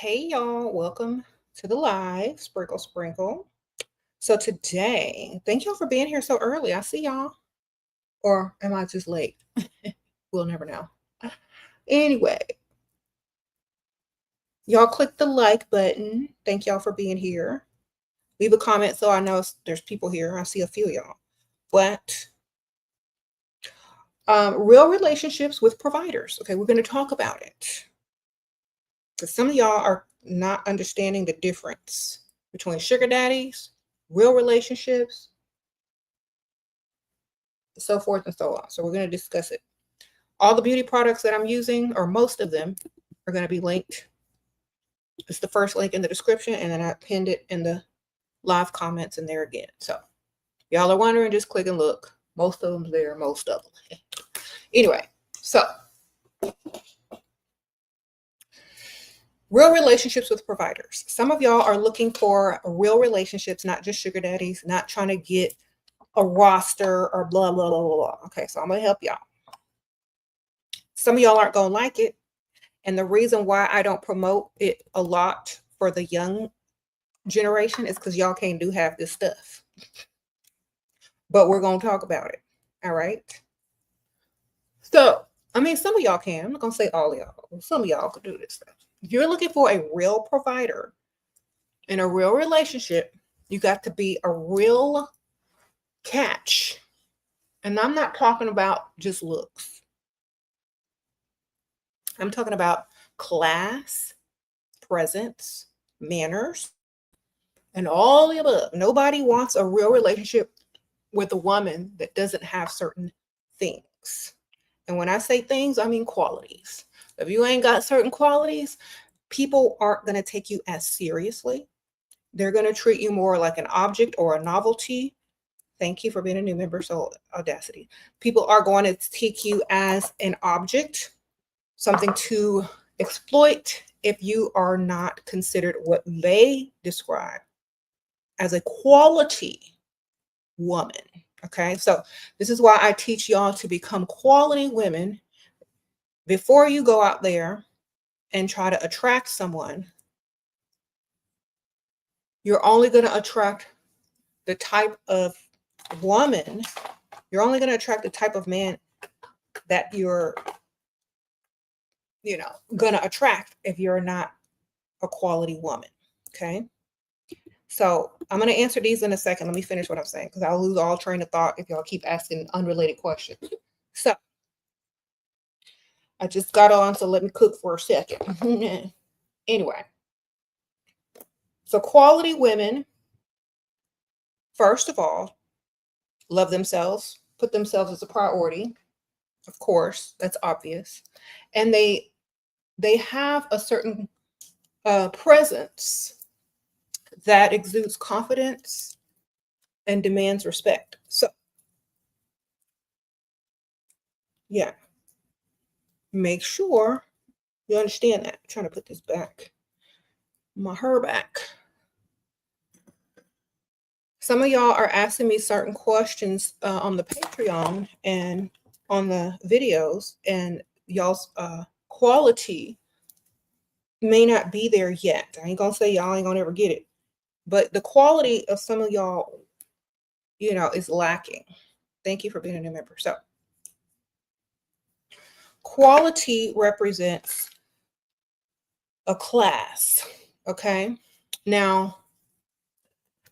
Hey y'all, welcome to the live Sprinkle Sprinkle. So today, thank y'all for being here so early. I see y'all. Or am I just late? We'll never know. Anyway, y'all click the like button. Thank y'all for being here. Leave a comment so I know there's people here. I see a few of y'all. But real relationships with providers. Okay, we're going to talk about it. Because some of y'all are not understanding the difference between sugar daddies, real relationships, so forth and so on. So we're going to discuss it. All the beauty products that I'm using, or most of them, are going to be linked. It's the first link in the description, and then I pinned it in the live comments in there again. So y'all are wondering, just click and look. Most of them's there, most of them. Anyway, so real relationships with providers. Some of y'all are looking for real relationships, not just sugar daddies, not trying to get a roster or blah, blah, blah, blah, blah. Okay, so I'm going to help y'all. Some of y'all aren't going to like it. And the reason why I don't promote it a lot for the young generation is because y'all can't do half this stuff. But we're going to talk about it. All right. So, I mean, some of y'all can. I'm not going to say all of y'all. Some of y'all could do this stuff. If you're looking for a real provider in a real relationship, you got to be a real catch. And I'm not talking about just looks. I'm talking about class, presence, manners, and all the above. Nobody wants a real relationship with a woman that doesn't have certain things. And when I say things, I mean qualities. If you ain't got certain qualities, people aren't going to take you as seriously. They're going to treat you more like an object or a novelty. Thank you for being a new member, so Audacity. People are going to take you as an object, something to exploit if you are not considered what they describe as a quality woman. Okay, so this is why I teach y'all to become quality women before you go out there and try to attract someone. You're only going to attract the type of woman, you're only going to attract the type of man that you're, going to attract if you're not a quality woman. Okay. So I'm going to answer these in a second. Let me finish what I'm saying because I'll lose all train of thought if y'all keep asking unrelated questions. So I just got on, so let me cook for a second. Anyway, so quality women, first of all, love themselves, put themselves as a priority. Of course, that's obvious. And they have a certain presence that exudes confidence and demands respect. So, yeah, make sure you understand that. I'm trying to put this back, my hair back. Some of y'all are asking me certain questions on the Patreon and on the videos, and y'all's quality may not be there yet. I ain't gonna say y'all ain't gonna ever get it, but the quality of some of y'all, is lacking. Thank you for being a new member. So quality represents a class. Okay. Now,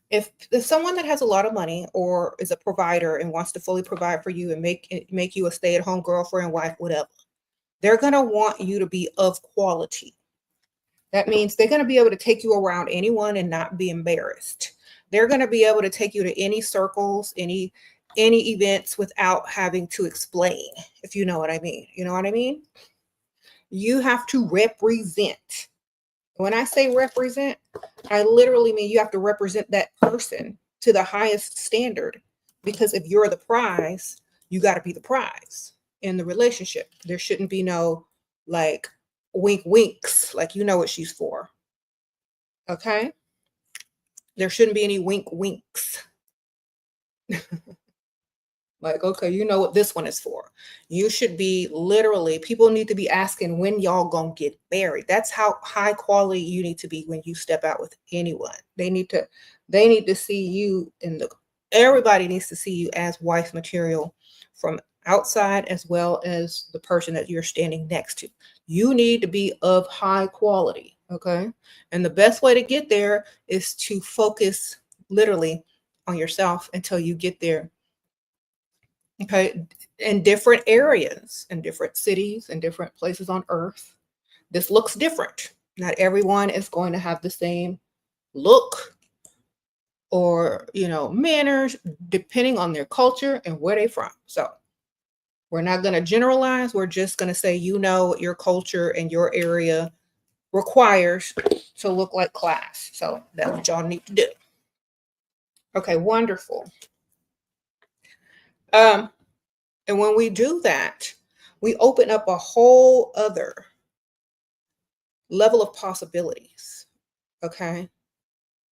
if someone that has a lot of money or is a provider and wants to fully provide for you and make you a stay-at-home girlfriend, wife, whatever, they're going to want you to be of quality. That means they're going to be able to take you around anyone and not be embarrassed. They're going to be able to take you to any circles, any events without having to explain, if you know what I mean. You know what I mean? You have to represent. When I say represent, I literally mean you have to represent that person to the highest standard, because if you're the prize, you got to be the prize in the relationship. There shouldn't be no like wink winks, like you know what she's for. Okay? There shouldn't be any wink winks. Like, okay, you know what this one is for. You should be literally, people need to be asking when y'all gonna get married. That's how high quality you need to be when you step out with anyone. They need to see you in the, everybody needs to see you as wife material from outside as well as the person that you're standing next to. You need to be of high quality. Okay. And the best way to get there is to focus literally on yourself until you get there. Okay, in different areas, in different cities, in different places on earth, this looks different. Not everyone is going to have the same look or, manners, depending on their culture and where they're from. So we're not going to generalize. We're just going to say, what your culture and your area requires to look like class. So that's what y'all need to do. Okay, wonderful. And when we do that, we open up a whole other level of possibilities. Okay.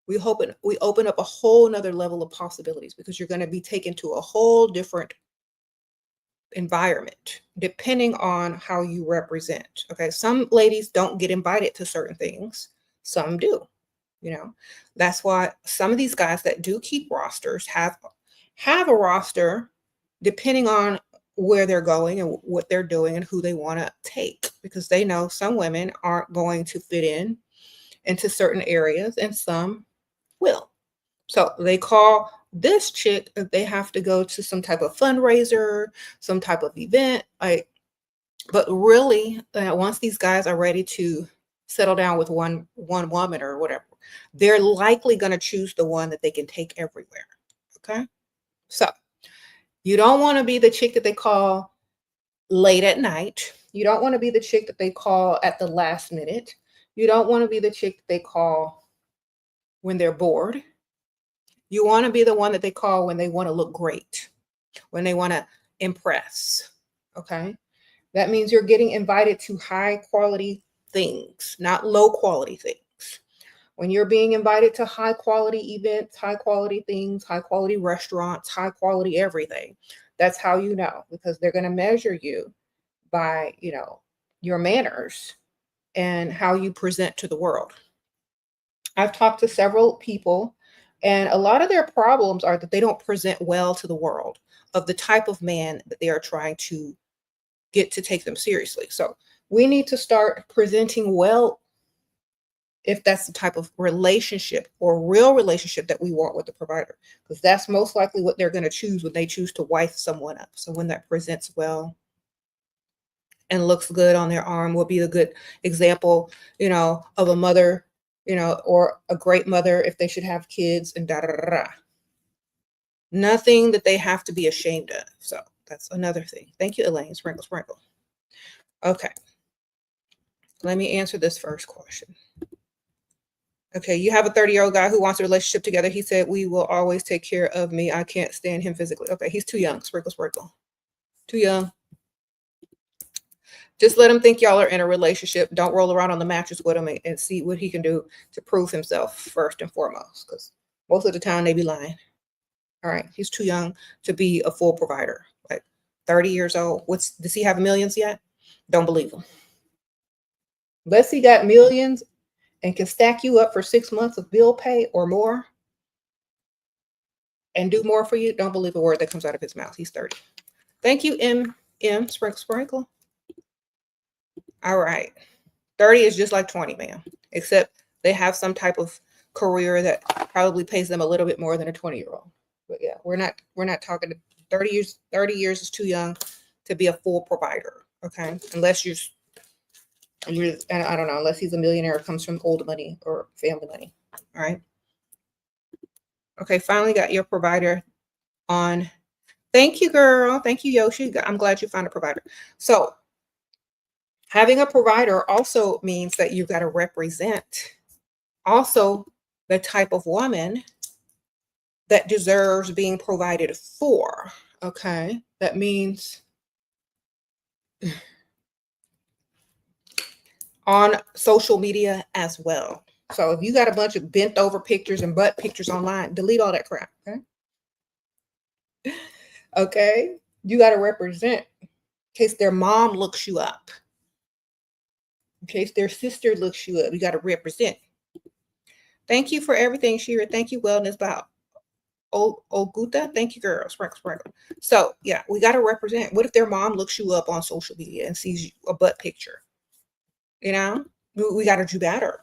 We open up a whole nother level of possibilities because you're going to be taken to a whole different environment depending on how you represent. Okay. Some ladies don't get invited to certain things. Some do. That's why some of these guys that do keep rosters have a roster depending on where they're going and what they're doing and who they want to take, because they know some women aren't going to fit into certain areas and some will. So they call this chick if they have to go to some type of fundraiser, some type of event, but really once these guys are ready to settle down with one woman or whatever, they're likely going to choose the one that they can take everywhere. Okay. So you don't want to be the chick that they call late at night. You don't want to be the chick that they call at the last minute. You don't want to be the chick that they call when they're bored. You want to be the one that they call when they want to look great, when they want to impress. Okay. That means you're getting invited to high quality things, not low quality things. When you're being invited to high quality events, high quality things, high quality restaurants, high quality everything, that's how you know, because they're going to measure you by, your manners and how you present to the world. I've talked to several people, and a lot of their problems are that they don't present well to the world of the type of man that they are trying to get to take them seriously. So we need to start presenting well if that's the type of relationship or real relationship that we want with the provider, because that's most likely what they're going to choose when they choose to wife someone up. So when that presents well and looks good on their arm, will be a good example, of a mother, or a great mother if they should have kids, and da da da da. Nothing that they have to be ashamed of. So that's another thing. Thank you, Elaine. Sprinkle, sprinkle. Okay. Let me answer this first question. Okay, you have a 30-year-old guy who wants a relationship together. He said, we will always take care of me. I can't stand him physically. Okay, he's too young. Sprinkle, sprinkle. Too young. Just let him think y'all are in a relationship. Don't roll around on the mattress with him and see what he can do to prove himself first and foremost, because most of the time they be lying. All right, he's too young to be a full provider. Like 30 years old. Does he have millions yet? Don't believe him. Unless he got millions and can stack you up for 6 months of bill pay or more and do more for you, don't believe a word that comes out of his mouth. He's 30. Thank you, M. Sprinkle, sprinkle. All right. 30 is just like 20, ma'am, except they have some type of career that probably pays them a little bit more than a 20-year-old. But yeah, we're not talking 30 years. 30 years is too young to be a full provider. Okay. Unless you're, I don't know, unless he's a millionaire, comes from old money or family money. All right. Okay. Finally got your provider on. Thank you, girl. Thank you, Yoshi. I'm glad you found a provider. So having a provider also means that you've got to represent also the type of woman that deserves being provided for. Okay. That means on social media as well. So if you got a bunch of bent over pictures and butt pictures online, delete all that crap. Okay. Okay? You got to represent in case their mom looks you up. In case their sister looks you up, you got to represent. Thank you for everything, Shira. Thank you, Wellness by Oguta. Thank you, girls. Sprinkle. So, yeah, we got to represent. What if their mom looks you up on social media and sees a butt picture? You know, we got to do better.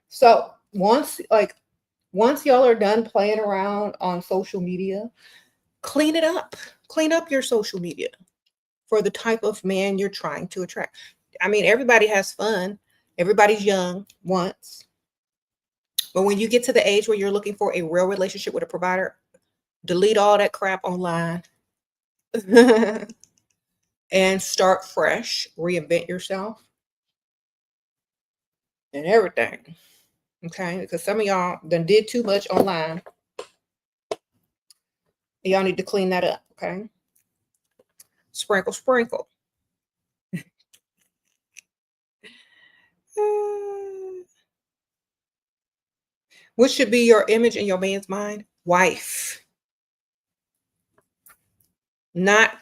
So, once y'all are done playing around on social media, clean it up. Clean up your social media for the type of man you're trying to attract. I mean, everybody has fun. Everybody's young once. But when you get to the age where you're looking for a real relationship with a provider, delete all that crap online and start fresh, reinvent yourself and everything. Okay? Because some of y'all done did too much online. Y'all need to clean that up. Okay? Sprinkle, sprinkle. What should be your image in your man's mind? Wife. Not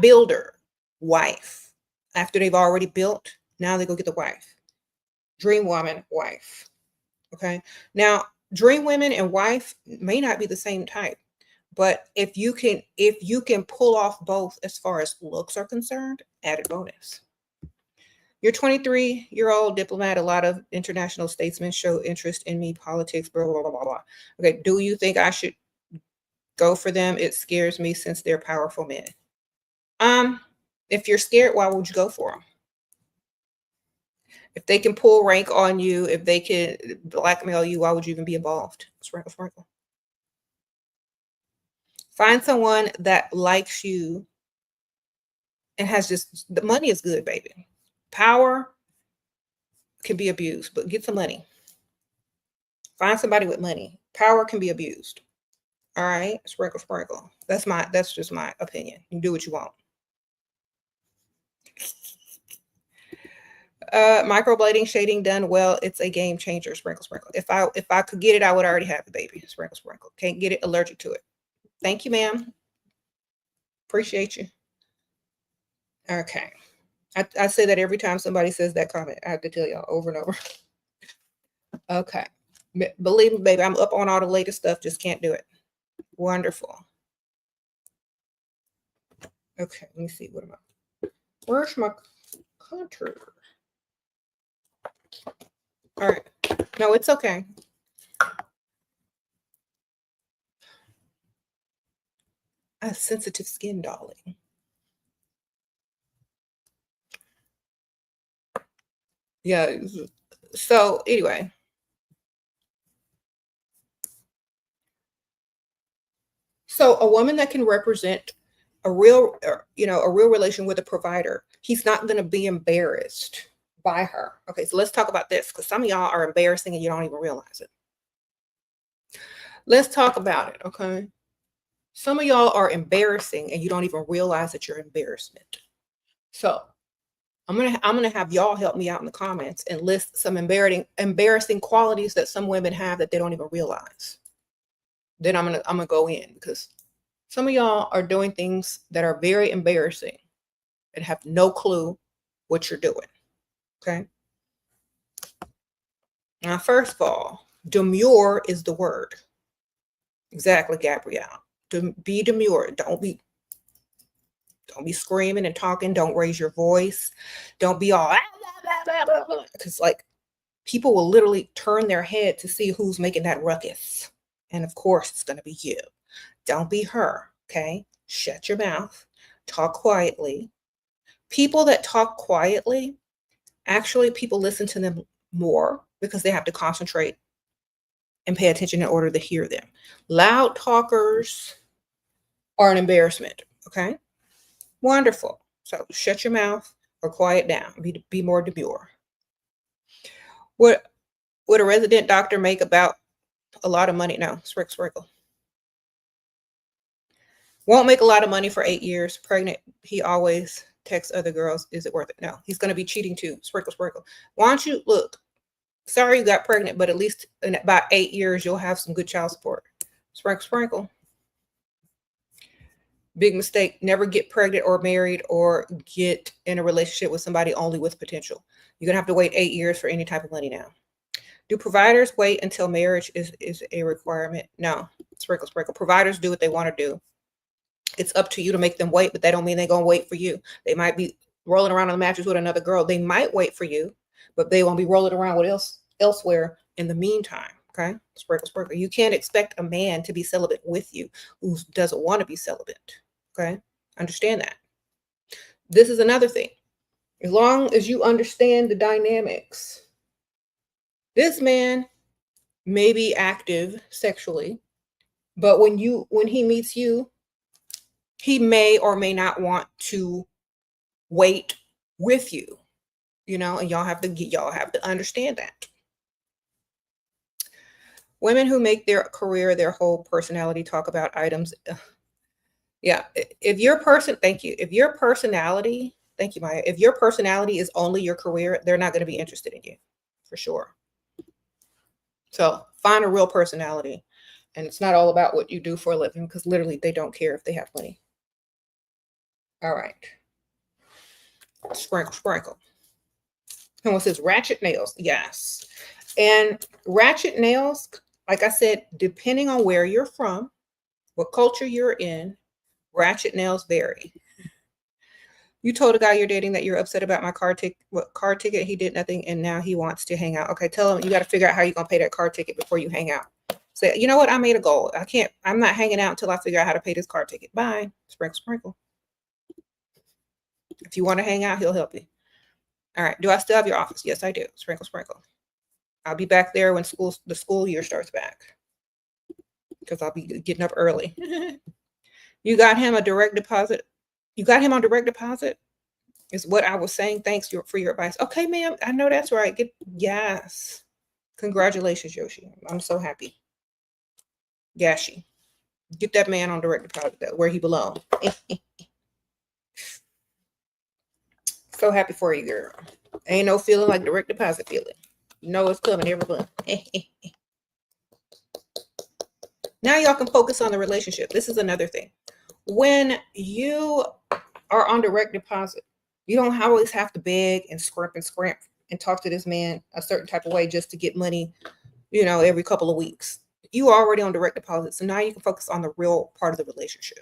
builder. Wife. After they've already built, now they go get the wife. Dream woman, wife. Okay. Now, dream women and wife may not be the same type, but if you can pull off both as far as looks are concerned, added bonus. You're 23-year-old diplomat. A lot of international statesmen show interest in me, politics, blah, blah, blah, blah, blah. Okay. Do you think I should go for them? It scares me since they're powerful men. If you're scared, why would you go for them? If they can pull rank on you, if they can blackmail you, why would you even be involved? Sprinkle, sprinkle. Find someone that likes you and has just, the money is good, baby. Power can be abused, but get some money. Find somebody with money. Power can be abused. All right, sprinkle, sprinkle. That's just my opinion. You do what you want. Microblading, shading done well. It's a game changer. Sprinkle, sprinkle. If I could get it, I would already have it, baby. Sprinkle, sprinkle. Can't get it, allergic to it. Thank you, ma'am. Appreciate you. Okay. I say that every time somebody says that comment. I have to tell y'all over and over. Okay. Believe me, baby, I'm up on all the latest stuff. Just can't do it. Wonderful. Okay, let me see. What am I? Where's my contour? All right. No, it's okay. I have sensitive skin, darling. Yeah. So anyway. So a woman that can represent a real relation with a provider, he's not going to be embarrassed by her. Okay, so let's talk about this because some of y'all are embarrassing and you don't even realize it. Let's talk about it, okay? Some of y'all are embarrassing and you don't even realize that you're embarrassment. So I'm gonna have y'all help me out in the comments and list some embarrassing qualities that some women have that they don't even realize. Then I'm gonna go in because some of y'all are doing things that are very embarrassing and have no clue what you're doing. Okay. Now, first of all, demure is the word. Exactly, Gabrielle. Be demure. Don't be screaming and talking. Don't raise your voice. Don't be all because like people will literally turn their head to see who's making that ruckus. And of course, it's going to be you. Don't be her. Okay. Shut your mouth. Talk quietly. People that talk quietly, actually, people listen to them more because they have to concentrate and pay attention in order to hear them. Loud talkers are an embarrassment. Okay. Wonderful. So shut your mouth or quiet down. Be more demure. Would a resident doctor make about a lot of money? No, sprinkle. Won't make a lot of money for 8 years. Pregnant. He always texts other girls. Is it worth it? No, he's going to be cheating too. Sprinkle. Why don't you look? Sorry you got pregnant, but at least in about 8 years, you'll have some good child support. Sprinkle. Big mistake. Never get pregnant or married or get in a relationship with somebody only with potential. You're going to have to wait 8 years for any type of money now. Do providers wait until marriage is a requirement? No. Sprinkle, sprinkle. Providers do what they want to do. It's up to you to make them wait, but that don't mean they're going to wait for you. They might be rolling around on the mattress with another girl. They might wait for you, but they won't be rolling around with elsewhere in the meantime. Okay. Sprinkle, sprinkle. You can't expect a man to be celibate with you who doesn't want to be celibate. Okay. Understand that. This is another thing. As long as you understand the dynamics, this man may be active sexually, but when he meets you, he may or may not want to wait with you, and y'all have to understand that. Women who make their career their whole personality talk about items. Yeah, if your personality, thank you, Maya. If your personality is only your career, they're not going to be interested in you, for sure. So find a real personality, and it's not all about what you do for a living, because literally they don't care if they have money. All right. Sprinkle, sprinkle. Someone says ratchet nails. Yes. And ratchet nails, like I said, depending on where you're from, what culture you're in, ratchet nails vary. You told a guy you're dating that you're upset about my car ticket. He did nothing, and now he wants to hang out. Okay, tell him you got to figure out how you're going to pay that car ticket before you hang out. Say, you know what? I made a goal. I'm not hanging out until I figure out how to pay this car ticket. Bye. Sprinkle, sprinkle. If you want to hang out, he'll help you. All right. Do I still have your office? Yes, I do. Sprinkle, sprinkle. I'll be back there when the school year starts back, because I'll be getting up early. You got him a direct deposit. You got him on direct deposit, is what I was saying. Thanks for your advice. Okay, ma'am. I know that's right. Yes. Congratulations, Yoshi. I'm so happy. Gashi. Get that man on direct deposit, where he belongs. So happy for you, girl. Ain't no feeling like direct deposit feeling. You know it's coming every month. Now y'all can focus on the relationship. This is another thing. When you are on direct deposit, you don't always have to beg and scrimp and talk to this man a certain type of way just to get money, every couple of weeks. You are already on direct deposit, so now you can focus on the real part of the relationship.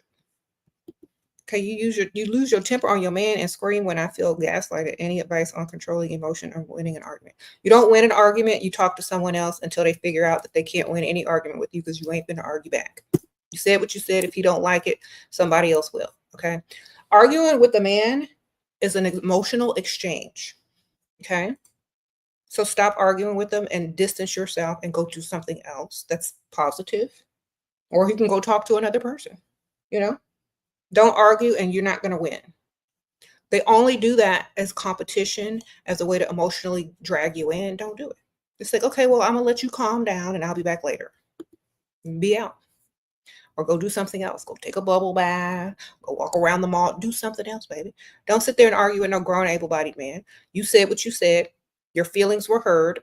Okay, you lose your temper on your man and scream when I feel gaslighted. Any advice on controlling emotion or winning an argument? You don't win an argument. You talk to someone else until they figure out that they can't win any argument with you, because you ain't going to argue back. You said what you said. If you don't like it, somebody else will. Okay. Arguing with the man is an emotional exchange. Okay. So stop arguing with them and distance yourself and go do something else that's positive. Or you can go talk to another person. Don't argue, and you're not going to win. They only do that as competition, as a way to emotionally drag you in. Don't do it. It's like, okay, well, I'm going to let you calm down and I'll be back later. Be out. Or go do something else. Go take a bubble bath. Go walk around the mall. Do something else, baby. Don't sit there and argue with no grown, able-bodied man. You said what you said. Your feelings were heard.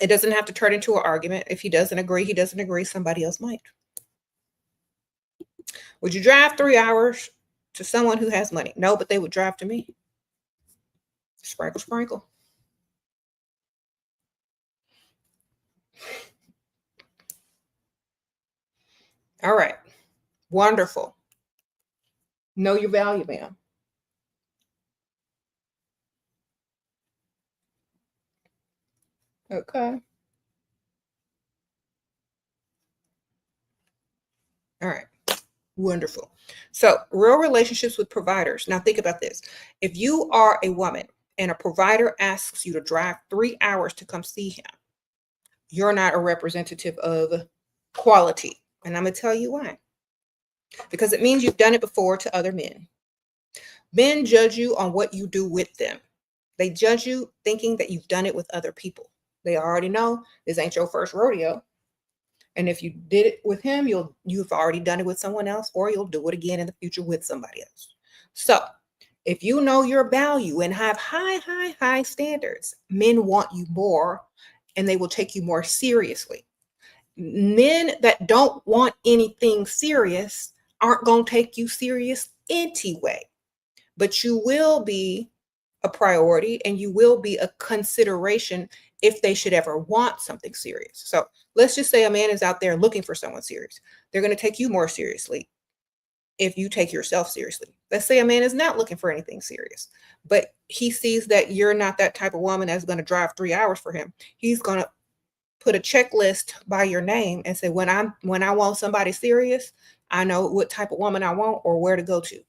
It doesn't have to turn into an argument. If he doesn't agree, he doesn't agree. Somebody else might. Would you drive 3 hours to someone who has money? No, but they would drive to me. Sprinkle, sprinkle. All right. Wonderful. Know your value, ma'am. Okay. All right. Wonderful. So real relationships with providers. Now think about this. If you are a woman and a provider asks you to drive 3 hours to come see him, you're not a representative of quality. And I'm going to tell you why. Because it means you've done it before to other men. Men judge you on what you do with them. They judge you thinking that you've done it with other people. They already know this ain't your first rodeo. And if you did it with him, you've already done it with someone else, or you'll do it again in the future with somebody else. So if you know your value and have high standards, men want you more, and they will take you more seriously. Men that don't want anything serious aren't going to take you serious anyway. But you will be a priority and you will be a consideration if they should ever want something serious. So let's just say a man is out there looking for someone serious. They're going to take you more seriously if you take yourself seriously. Let's say a man is not looking for anything serious, but he sees that you're not that type of woman that's going to drive 3 hours for him. He's going to put a checklist by your name and say, when I want somebody serious, I know what type of woman I want or where to go to.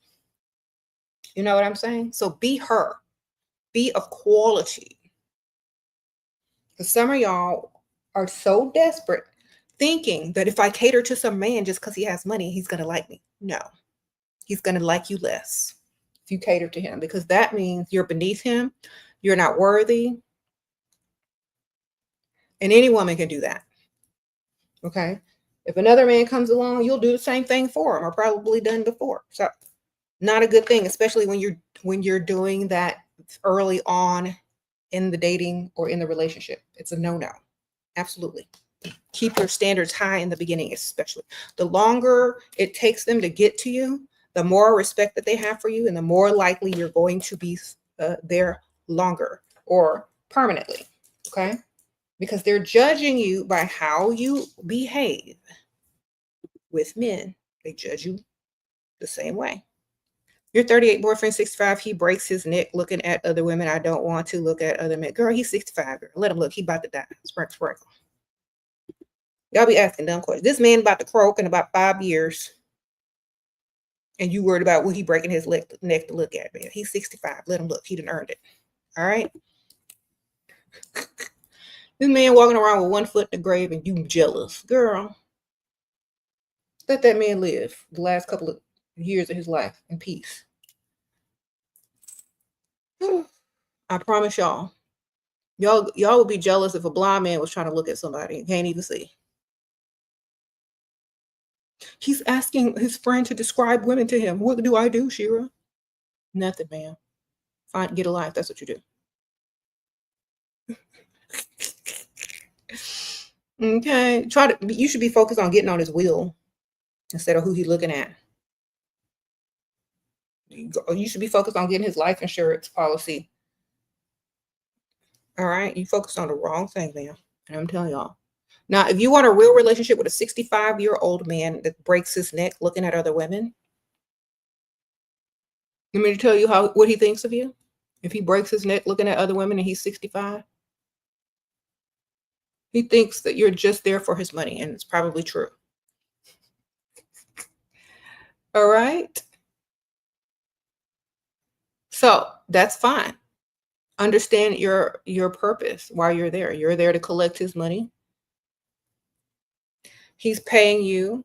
You know what I'm saying? So be her. Be of quality. Because some of y'all are so desperate thinking that if I cater to some man just because he has money, he's going to like me. No, he's going to like you less if you cater to him, because that means you're beneath him. You're not worthy. And any woman can do that. Okay. If another man comes along, you'll do the same thing for him, or probably done before. So not a good thing, especially when you're doing that early on in the dating or in the relationship. It's a no-no. Absolutely. Keep your standards high in the beginning, especially. The longer it takes them to get to you, the more respect that they have for you, and the more likely you're going to be there longer or permanently. Okay? Because they're judging you by how you behave with men. They judge you the same way. Your 38 boyfriend, 65, he breaks his neck looking at other women. I don't want to look at other men. Girl, he's 65. Girl. Let him look. He about to die. Sprinkle. Y'all be asking dumb questions. This man about to croak in about 5 years. And you worried about what he breaking his neck to look at, man. He's 65. Let him look. He done earned it. All right? This man walking around with 1 foot in the grave and you jealous. Girl, let that man live the last couple of years of his life in peace. I promise y'all would be jealous if a blind man was trying to look at somebody and can't even see. He's asking his friend to describe women to him. What do I do, Shera? Nothing, man. Fine, get a life. That's what you do. Okay. You should be focused on getting on his will instead of who he's looking at. You should be focused on getting his life insurance policy. All right. You focused on the wrong thing, man. And I'm telling y'all. Now, if you want a real relationship with a 65-year-old man that breaks his neck looking at other women, you want me to tell you what he thinks of you? If he breaks his neck looking at other women and he's 65, he thinks that you're just there for his money, and it's probably true. All right. So that's fine. Understand your purpose while you're there. You're there to collect his money. He's paying you,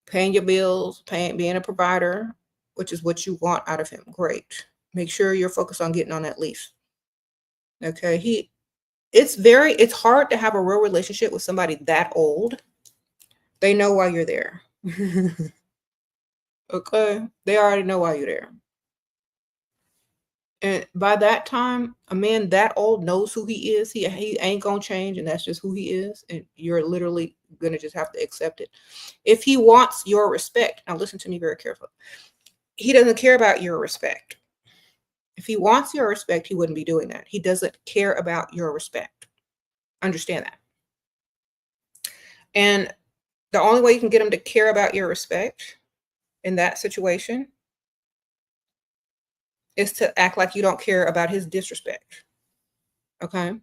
paying your bills, being a provider, which is what you want out of him. Great. Make sure you're focused on getting on that lease. Okay. It's hard to have a real relationship with somebody that old. They know why you're there. Okay. They already know why you're there. And by that time, a man that old knows who he is. He ain't going to change, and that's just who he is. And you're literally going to just have to accept it. If he wants your respect, now listen to me very carefully. He doesn't care about your respect. If he wants your respect, he wouldn't be doing that. He doesn't care about your respect. Understand that. And the only way you can get him to care about your respect in that situation is to act like you don't care about his disrespect. Okay?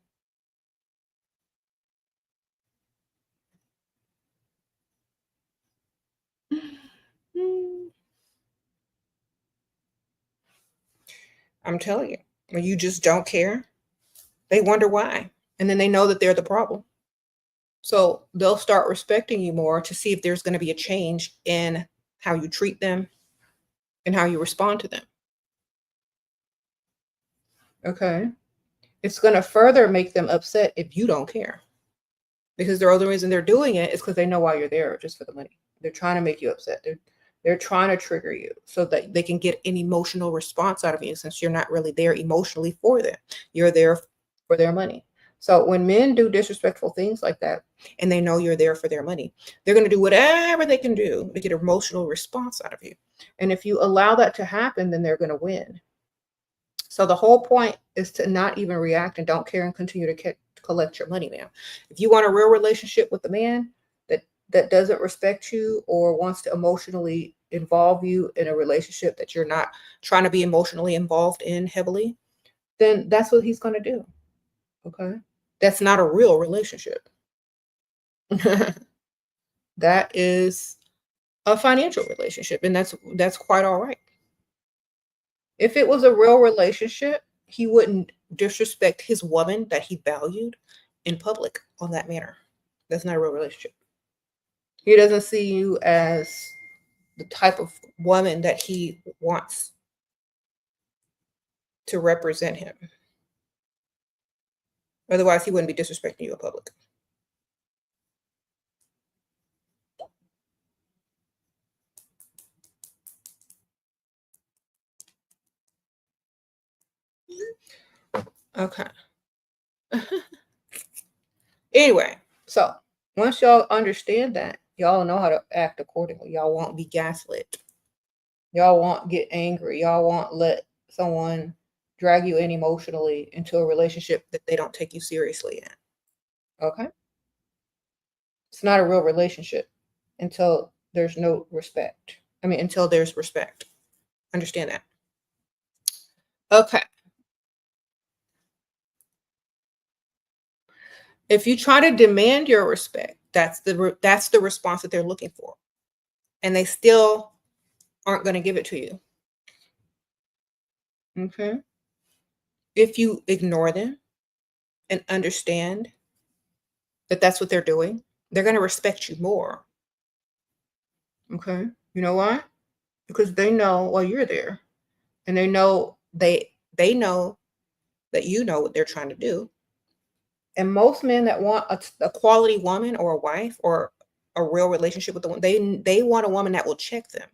I'm telling you, when you just don't care, they wonder why. And then they know that they're the problem. So they'll start respecting you more to see if there's going to be a change in how you treat them and how you respond to them. Okay? It's going to further make them upset if you don't care. Because the only reason they're doing it is because they know why you're there, just for the money. They're trying to make you upset. They're trying to trigger you so that they can get an emotional response out of you, since you're not really there emotionally for them. You're there for their money. So when men do disrespectful things like that, and they know you're there for their money, they're going to do whatever they can do to get an emotional response out of you. And if you allow that to happen, then they're going to win. So the whole point is to not even react and don't care and continue to collect your money now. If you want a real relationship with a man that doesn't respect you or wants to emotionally involve you in a relationship that you're not trying to be emotionally involved in heavily, then that's what he's going to do. Okay? That's not a real relationship. That is a financial relationship, and that's quite all right. If it was a real relationship, he wouldn't disrespect his woman that he valued in public on that manner. That's not a real relationship. He doesn't see you as the type of woman that he wants to represent him. Otherwise, he wouldn't be disrespecting you in public. Okay. Anyway, so once y'all understand that, y'all know how to act accordingly. Y'all won't be gaslit. Y'all won't get angry. Y'all won't let someone drag you in emotionally into a relationship that they don't take you seriously in. Okay? It's not a real relationship until there's no respect. I mean, until there's respect. Understand that. Okay. If you try to demand your respect, that's the response that they're looking for. And they still aren't going to give it to you. Okay? If you ignore them and understand that that's what they're doing, they're going to respect you more. Okay? You know why? Because they know, well, you're there. And they know know that you know what they're trying to do. And most men that want a quality woman or a wife or a real relationship with the one, they want a woman that will check them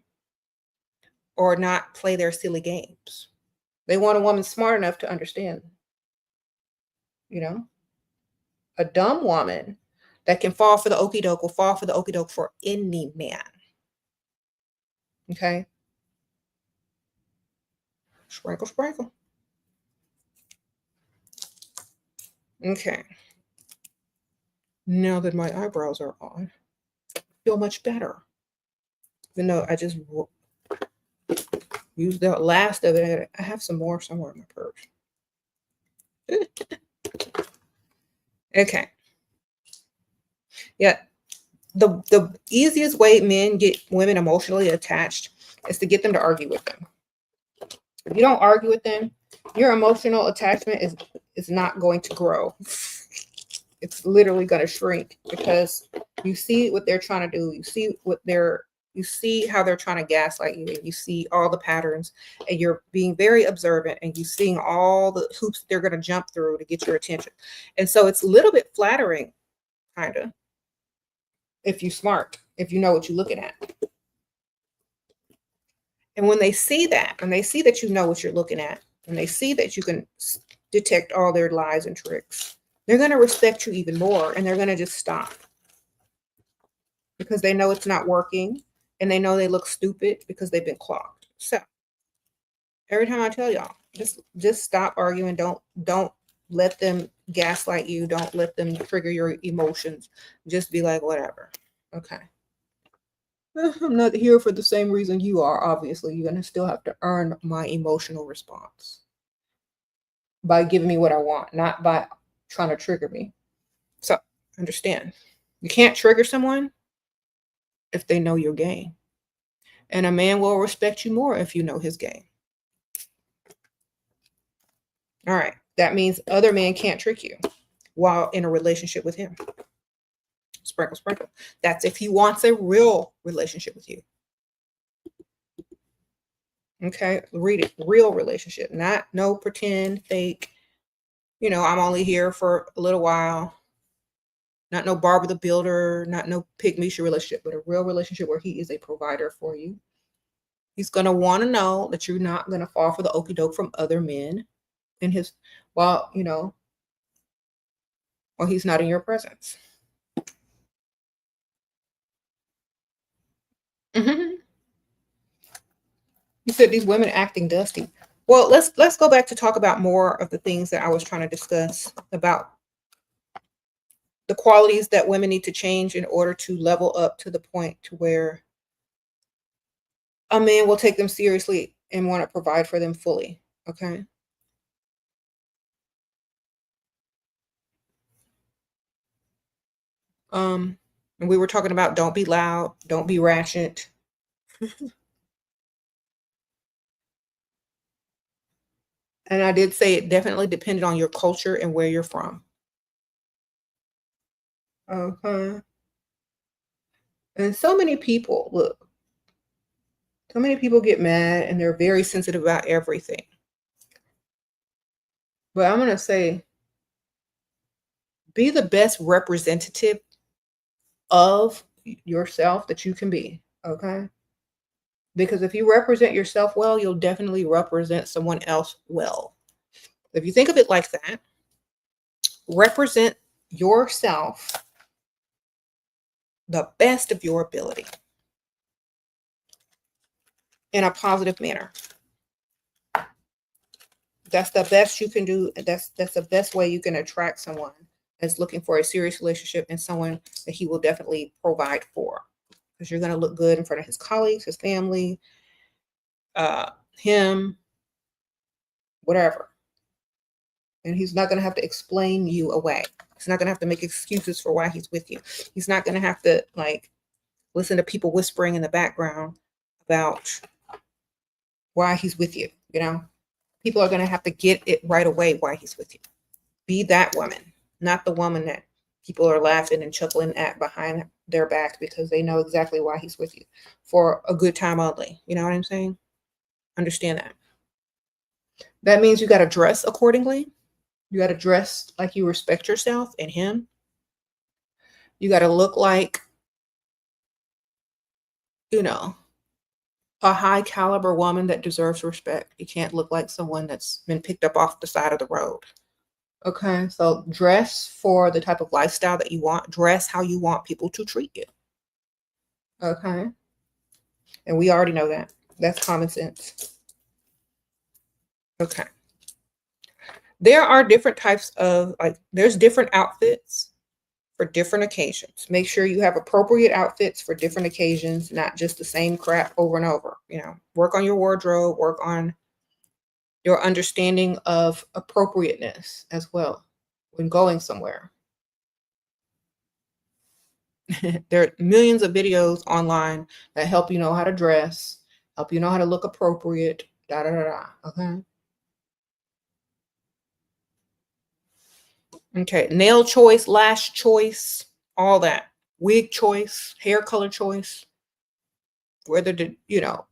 or not play their silly games. They want a woman smart enough to understand, you know? A dumb woman that can fall for the okie doke will fall for the okie doke for any man. Okay? Sprinkle, sprinkle. Okay. Now that my eyebrows are on, I feel much better. Even though I just used the last of it. I have some more somewhere in my purse. Okay. Yeah. The easiest way men get women emotionally attached is to get them to argue with them. If you don't argue with them, your emotional attachment is not going to grow. It's literally going to shrink because you see what they're trying to do. You see how they're trying to gaslight you, and you see all the patterns, and you're being very observant, and you're seeing all the hoops they're going to jump through to get your attention. And so it's a little bit flattering, kind of, if you're smart, if you know what you're looking at. And when they see that, you know what you're looking at, and they see that you can detect all their lies and tricks, they're going to respect you even more, and they're going to just stop because they know it's not working, and they know they look stupid because they've been clocked. So every time I tell y'all, just stop arguing. Don't let them gaslight you. Don't let them trigger your emotions. Just be like, whatever. Okay. I'm not here for the same reason you are, obviously. You're going to still have to earn my emotional response by giving me what I want, not by trying to trigger me. So understand, you can't trigger someone if they know your game. And a man will respect you more if you know his game. All right. That means other men can't trick you while in a relationship with him. Sprinkle, sprinkle. That's if he wants a real relationship with you. Okay, read it. Real relationship, not no pretend, fake. I'm only here for a little while. Not no Barbara the Builder, not no Pygmisha relationship, but a real relationship where he is a provider for you. He's going to want to know that you're not going to fall for the okie doke from other men in his, or he's not in your presence. You said these women acting dusty. Well, let's go back to talk about more of the things that I was trying to discuss about the qualities that women need to change in order to level up to the point to where a man will take them seriously and want to provide for them fully. Okay. And we were talking about don't be loud, don't be ratchet. And I did say it definitely depended on your culture and where you're from. Okay. And so many people, look, so many people get mad and they're very sensitive about everything. But I'm going to say, be the best representative of yourself that you can be. Okay. Because if you represent yourself well, you'll definitely represent someone else well. If you think of it like that, represent yourself the best of your ability in a positive manner. That's the best you can do. That's the best way you can attract someone that's looking for a serious relationship and someone that he will definitely provide for. Because you're going to look good in front of his colleagues, his family, him, whatever. And he's not going to have to explain you away. He's not going to have to make excuses for why he's with you. He's not going to have to like listen to people whispering in the background about why he's with you. You know, people are going to have to get it right away why he's with you. Be that woman, not the woman that people are laughing and chuckling at behind their back because they know exactly why he's with you for a good time only. You know what I'm saying? Understand that. That means you got to dress accordingly. You got to dress like you respect yourself and him. You got to look like, you know, a high caliber woman that deserves respect. You can't look like someone that's been picked up off the side of the road. Okay, so dress for the type of lifestyle that you want. Dress how you want people to treat you. Okay. And we already know that. That's common sense. Okay. There are different types of, like, there's different outfits for different occasions. Make sure you have appropriate outfits for different occasions, not just the same crap over and over. You know, work on your wardrobe, work on your understanding of appropriateness as well when going somewhere. There are millions of videos online that help you know how to dress, help you know how to look appropriate, da da da da. Okay. Okay. Nail choice, lash choice, all that. Wig choice, hair color choice, whether to, you know,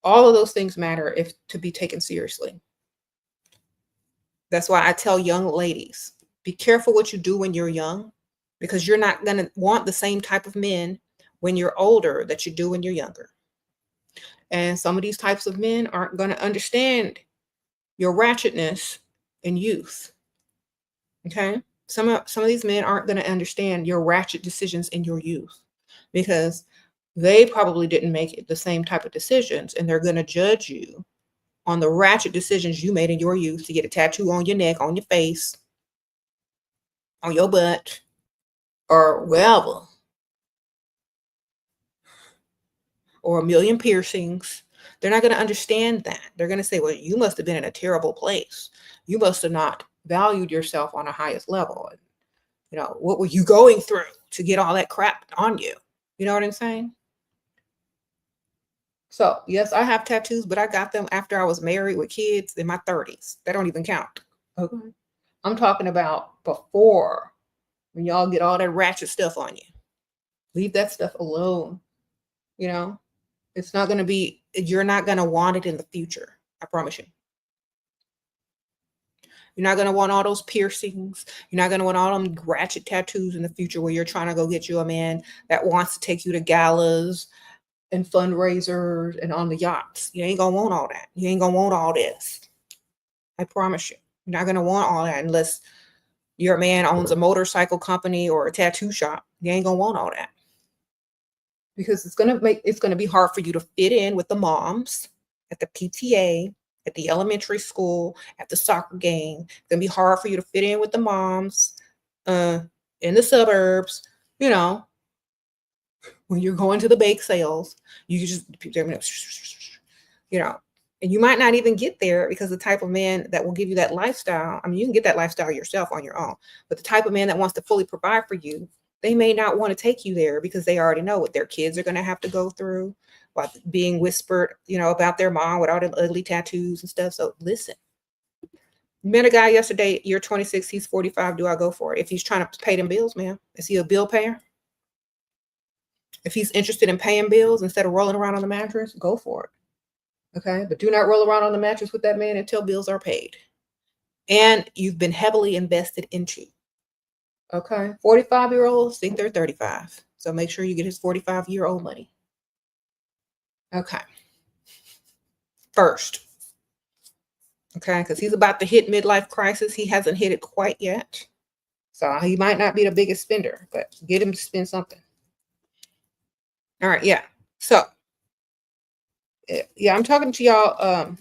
all of those things matter if to be taken seriously. That's why I tell young ladies, be careful what you do when you're young, because you're not going to want the same type of men when you're older that you do when you're younger. And some of these types of men aren't going to understand your ratchetness in youth. Okay? Some of these men aren't going to understand your ratchet decisions in your youth because they probably didn't make the same type of decisions, and they're going to judge you on the ratchet decisions you made in your youth to get a tattoo on your neck, on your face, on your butt, or wherever, or a million piercings. They're not going to understand that. They're going to say, well, you must have been in a terrible place. You must have not valued yourself on the highest level. And, you know, what were you going through to get all that crap on you? You know what I'm saying? So, yes, I have tattoos, but I got them after I was married with kids in my 30s. They don't even count. Okay. I'm talking about before, when y'all get all that ratchet stuff on you. Leave that stuff alone. You know, it's not going to be, you're not going to want it in the future. I promise you. You're not going to want all those piercings. You're not going to want all them ratchet tattoos in the future where you're trying to go get you a man that wants to take you to galas and fundraisers and on the yachts. You ain't going to want all that. You ain't going to want all this. I promise you. You're not going to want all that unless your man owns a motorcycle company or a tattoo shop, you ain't gonna want all that. Because it's gonna be hard for you to fit in with the moms at the PTA, at the elementary school, at the soccer game. It's gonna be hard for you to fit in with the moms in the suburbs, you know, when you're going to the bake sales. You just, you know, and you might not even get there because the type of man that will give you that lifestyle, I mean, you can get that lifestyle yourself on your own, but the type of man that wants to fully provide for you, they may not want to take you there because they already know what their kids are going to have to go through, like being whispered, about their mom with all the ugly tattoos and stuff. So listen, met a guy yesterday, you're 26, he's 45. Do I go for it? If he's trying to pay them bills, man, is he a bill payer? If he's interested in paying bills instead of rolling around on the mattress, go for it. Okay. But do not roll around on the mattress with that man until bills are paid and you've been heavily invested into. Okay. 45-year-olds think they're 35. So make sure you get his 45-year-old money. Okay. First. Okay. Because he's about to hit midlife crisis. He hasn't hit it quite yet. So he might not be the biggest spender, but get him to spend something. All right. Yeah. So, yeah, I'm talking to y'all,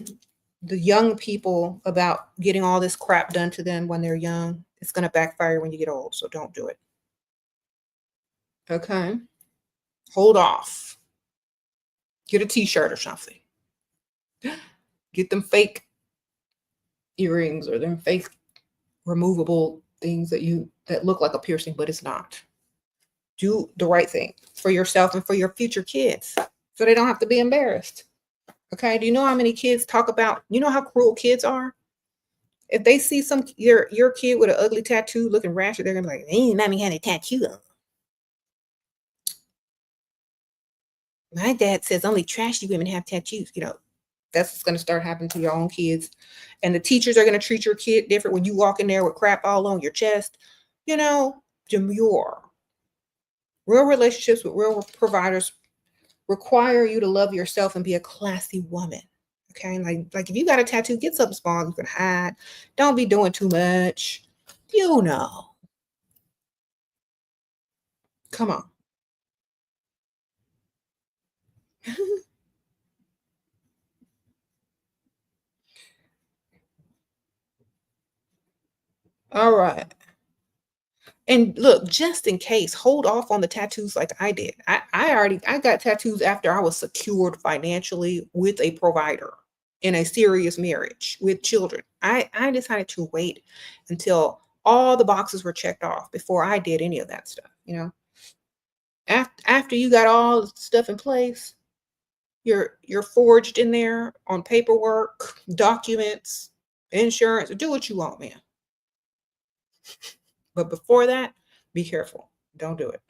the young people, about getting all this crap done to them when they're young. It's going to backfire when you get old. So don't do it. Okay. Hold off. Get a t-shirt or something. Get them fake earrings or them fake removable things that look like a piercing, but it's not. Do the right thing for yourself and for your future kids so they don't have to be embarrassed. Okay. Do you know how many kids talk about, how cruel kids are? If they see your kid with an ugly tattoo looking ratchet, they're gonna be like, "Hey, mommy had a tattoo on. My dad says only trashy women have tattoos." That's what's gonna start happening to your own kids. And the teachers are gonna treat your kid different when you walk in there with crap all on your chest. Demure. Real relationships with real providers require you to love yourself and be a classy woman. Okay. Like if you got a tattoo, get something small you can hide. Don't be doing too much. Come on. All right. And look, just in case, hold off on the tattoos like I did. I got tattoos after I was secured financially with a provider in a serious marriage with children. I decided to wait until all the boxes were checked off before I did any of that stuff. After you got all the stuff in place, you're forged in there on paperwork, documents, insurance, do what you want, man. But before that, be careful. Don't do it.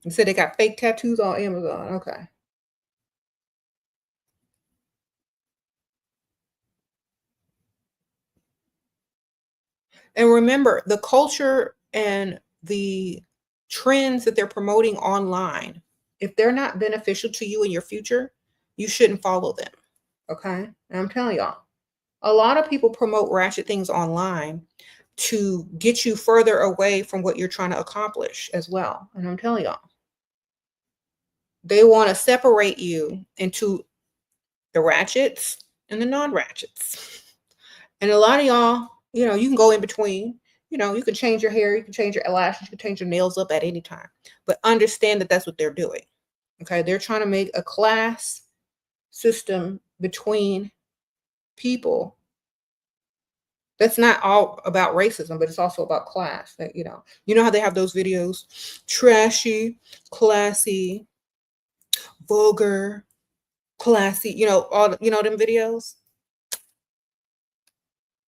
You said they got fake tattoos on Amazon. Okay. And remember, the culture and the trends that they're promoting online, if they're not beneficial to you in your future, you shouldn't follow them. Okay. And I'm telling y'all, a lot of people promote ratchet things online to get you further away from what you're trying to accomplish as well. And I'm telling y'all, they want to separate you into the ratchets and the non-ratchets. And a lot of y'all, you can go in between. You can change your hair, you can change your eyelashes, you can change your nails up at any time. But understand that that's what they're doing. Okay, they're trying to make a class system between people. That's not all about racism, but it's also about class. That how they have those videos, trashy, classy, vulgar, classy, all them videos.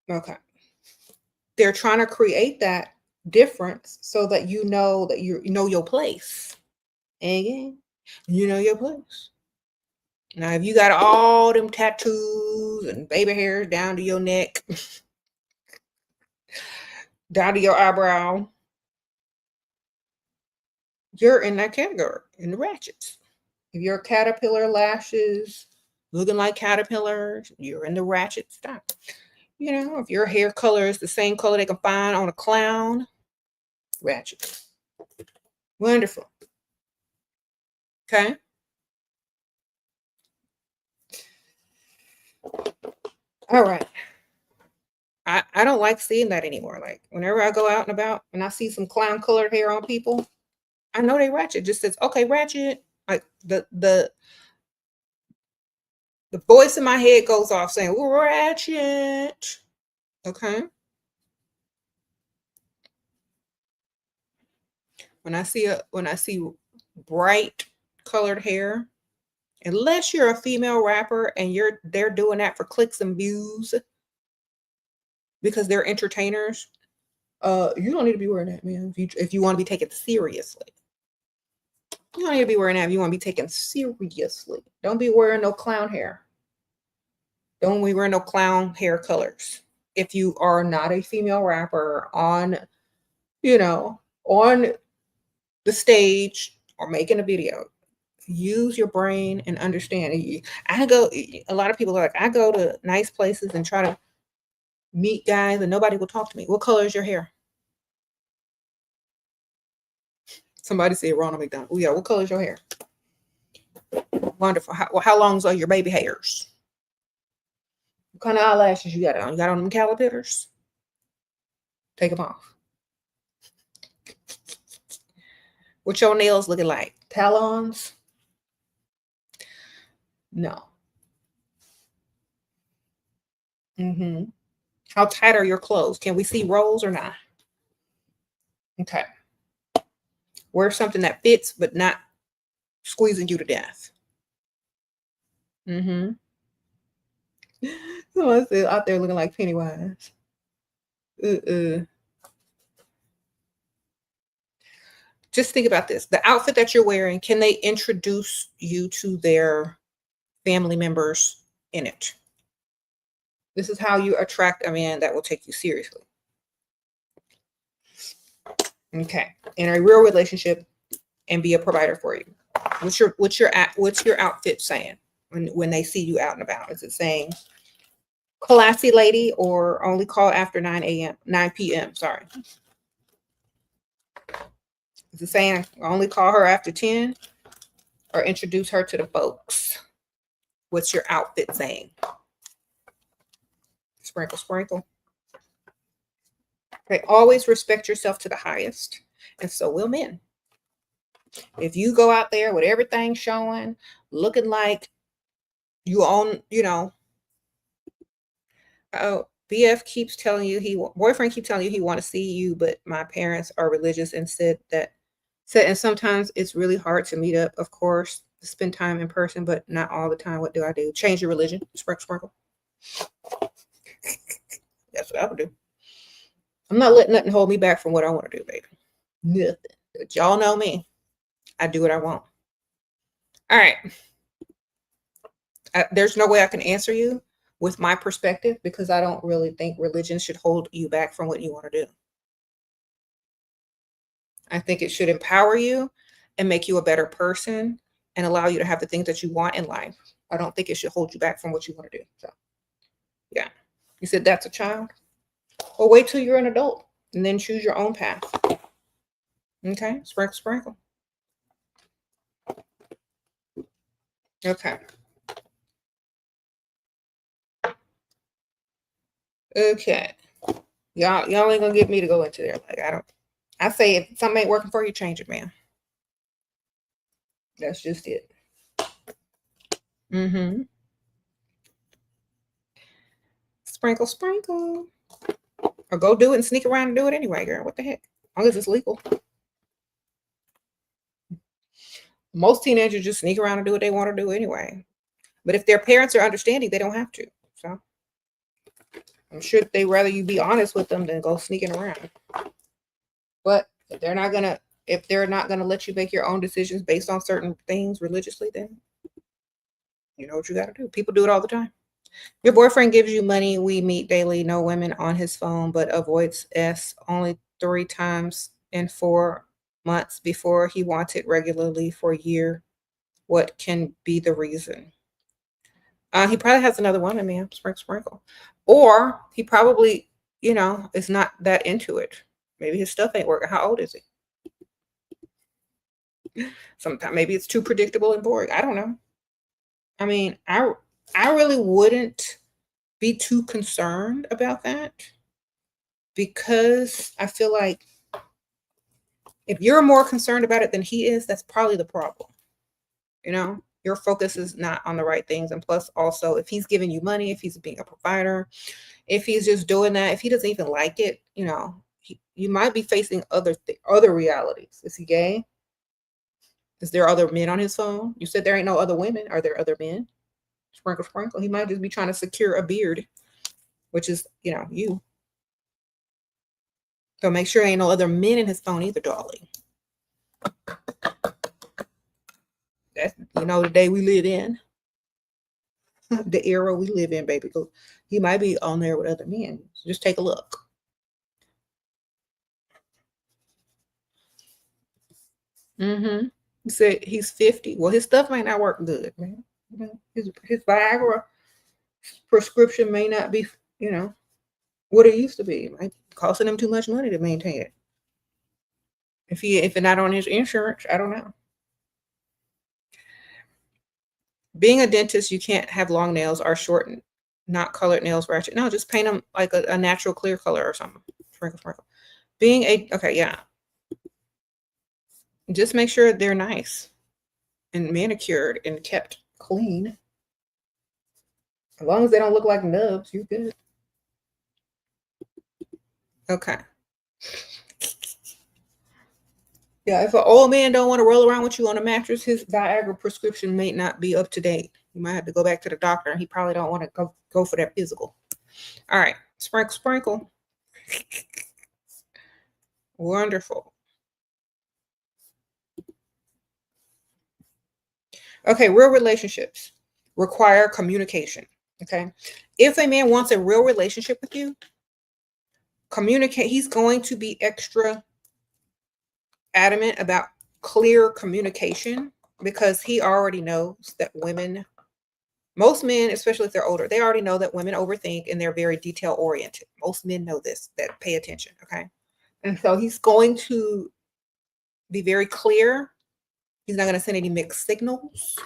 Okay. They're trying to create that difference so that you know your place. And you know your place. Now, if you got all them tattoos and baby hairs down to your neck, down to your eyebrow, you're in that category, in the ratchets. If you're caterpillar lashes, looking like caterpillars, you're in the ratchet stuff. You know, if your hair color is the same color they can find on a clown, ratchet. Wonderful. Okay. All right. I don't like seeing that anymore. Like whenever I go out and about and I see some clown colored hair on people, I know they ratchet. Just says, okay, ratchet. Like the voice in my head goes off saying, ratchet. Okay. When I see bright colored hair, unless you're a female rapper and they're doing that for clicks and views because they're entertainers, you don't need to be wearing that, man. If you want to be taken seriously. You don't need to be wearing that if you want to be taken seriously. Don't be wearing no clown hair. Don't be wearing no clown hair colors. If you are not a female rapper on, on the stage or making a video, use your brain and understand. A lot of people are like, I go to nice places and try to meet guys and nobody will talk to me. What color is your hair? Somebody said Ronald McDonald. Oh, yeah, what color is your hair? Wonderful. How long are your baby hairs? What kind of eyelashes you got on? You got on them calipers? Take them off. What your nails looking like? Talons? No. How tight are your clothes? Can we see rolls or not? Okay. Wear something that fits but not squeezing you to death. Someone said out there looking like Pennywise. Just think about this. The outfit that you're wearing, can they introduce you to their family members in it? This is how you attract a man that will take you seriously. Okay. In a real relationship and be a provider for you. What's your outfit saying when they see you out and about? Is it saying classy lady or only call after 9 p.m. Sorry. Is it saying only call her after 10 or introduce her to the folks? What's your outfit saying? Sprinkle, sprinkle. Okay, always respect yourself to the highest, and so will men. If you go out there with everything showing, looking like you own, BF keeps telling you boyfriend keeps telling you he want to see you, but my parents are religious and and sometimes it's really hard to meet up, of course, to spend time in person, but not all the time. What do I do? Change your religion. Sprinkle, sprinkle. That's what I would do. I'm not letting nothing hold me back from what I want to do, baby. Nothing. But y'all know me. I do what I want. All right. There's no way I can answer you with my perspective because I don't really think religion should hold you back from what you want to do. I think it should empower you and make you a better person and allow you to have the things that you want in life. I don't think it should hold you back from what you want to do. So, yeah. You said that's a child? Well, wait till you're an adult and then choose your own path. Okay? Sprinkle, sprinkle. Okay. Okay. Y'all ain't gonna get me to go into there. Like, I say if something ain't working for you, change it, man. That's just it. Sprinkle, sprinkle. Or go do it and sneak around and do it anyway, girl. What the heck? As long as it's legal. Most teenagers just sneak around and do what they want to do anyway. But if their parents are understanding, they don't have to. So I'm sure they'd rather you be honest with them than go sneaking around. But if they're not gonna let you make your own decisions based on certain things religiously, then you know what you gotta do. People do it all the time. Your boyfriend gives you money. We meet daily. No women on his phone, but avoids S only 3 times in 4 months before he wants it regularly for a year. What can be the reason? He probably has another woman, man. Sprinkle, sprinkle. Or he probably, is not that into it. Maybe his stuff ain't working. How old is he? Sometimes maybe it's too predictable and boring. I don't know. I mean, I really wouldn't be too concerned about that, because I feel like if you're more concerned about it than he is, that's probably the problem. Your focus is not on the right things. And plus, also, if he's giving you money, if he's being a provider, if he's just doing that, if he doesn't even like it, you might be facing other realities. Is he gay? Is there other men on his phone? You said there ain't no other women. Are there other men? Sprinkle, sprinkle. He might just be trying to secure a beard, which is, you. So make sure ain't no other men in his phone either, darling. That's, the day we live in. The era we live in, baby. Because he might be on there with other men. So just take a look. He said he's 50. Well, his stuff may not work good, man. His Viagra prescription may not be, what it used to be. It might be costing him too much money to maintain it. If it's not on his insurance, I don't know. Being a dentist, you can't have long nails or shortened, not colored nails, ratchet. No, just paint them like a natural clear color or something. Sprinkle, sprinkle. Okay, yeah. Just make sure they're nice and manicured and kept clean. As long as they don't look like nubs, you're good. Okay. Yeah, if an old man don't want to roll around with you on a mattress, his Viagra prescription may not be up to date. You might have to go back to the doctor, and he probably don't want to go for that physical. All right, sprinkle, sprinkle. Wonderful. Okay, real relationships require communication. Okay, if a man wants a real relationship with you, communicate. He's going to be extra adamant about clear communication, because he already knows that most men, especially if they're older, they already know that women overthink and they're very detail oriented. Most men know this, that pay attention. Okay. And so he's going to be very clear. He's not going to send any mixed signals.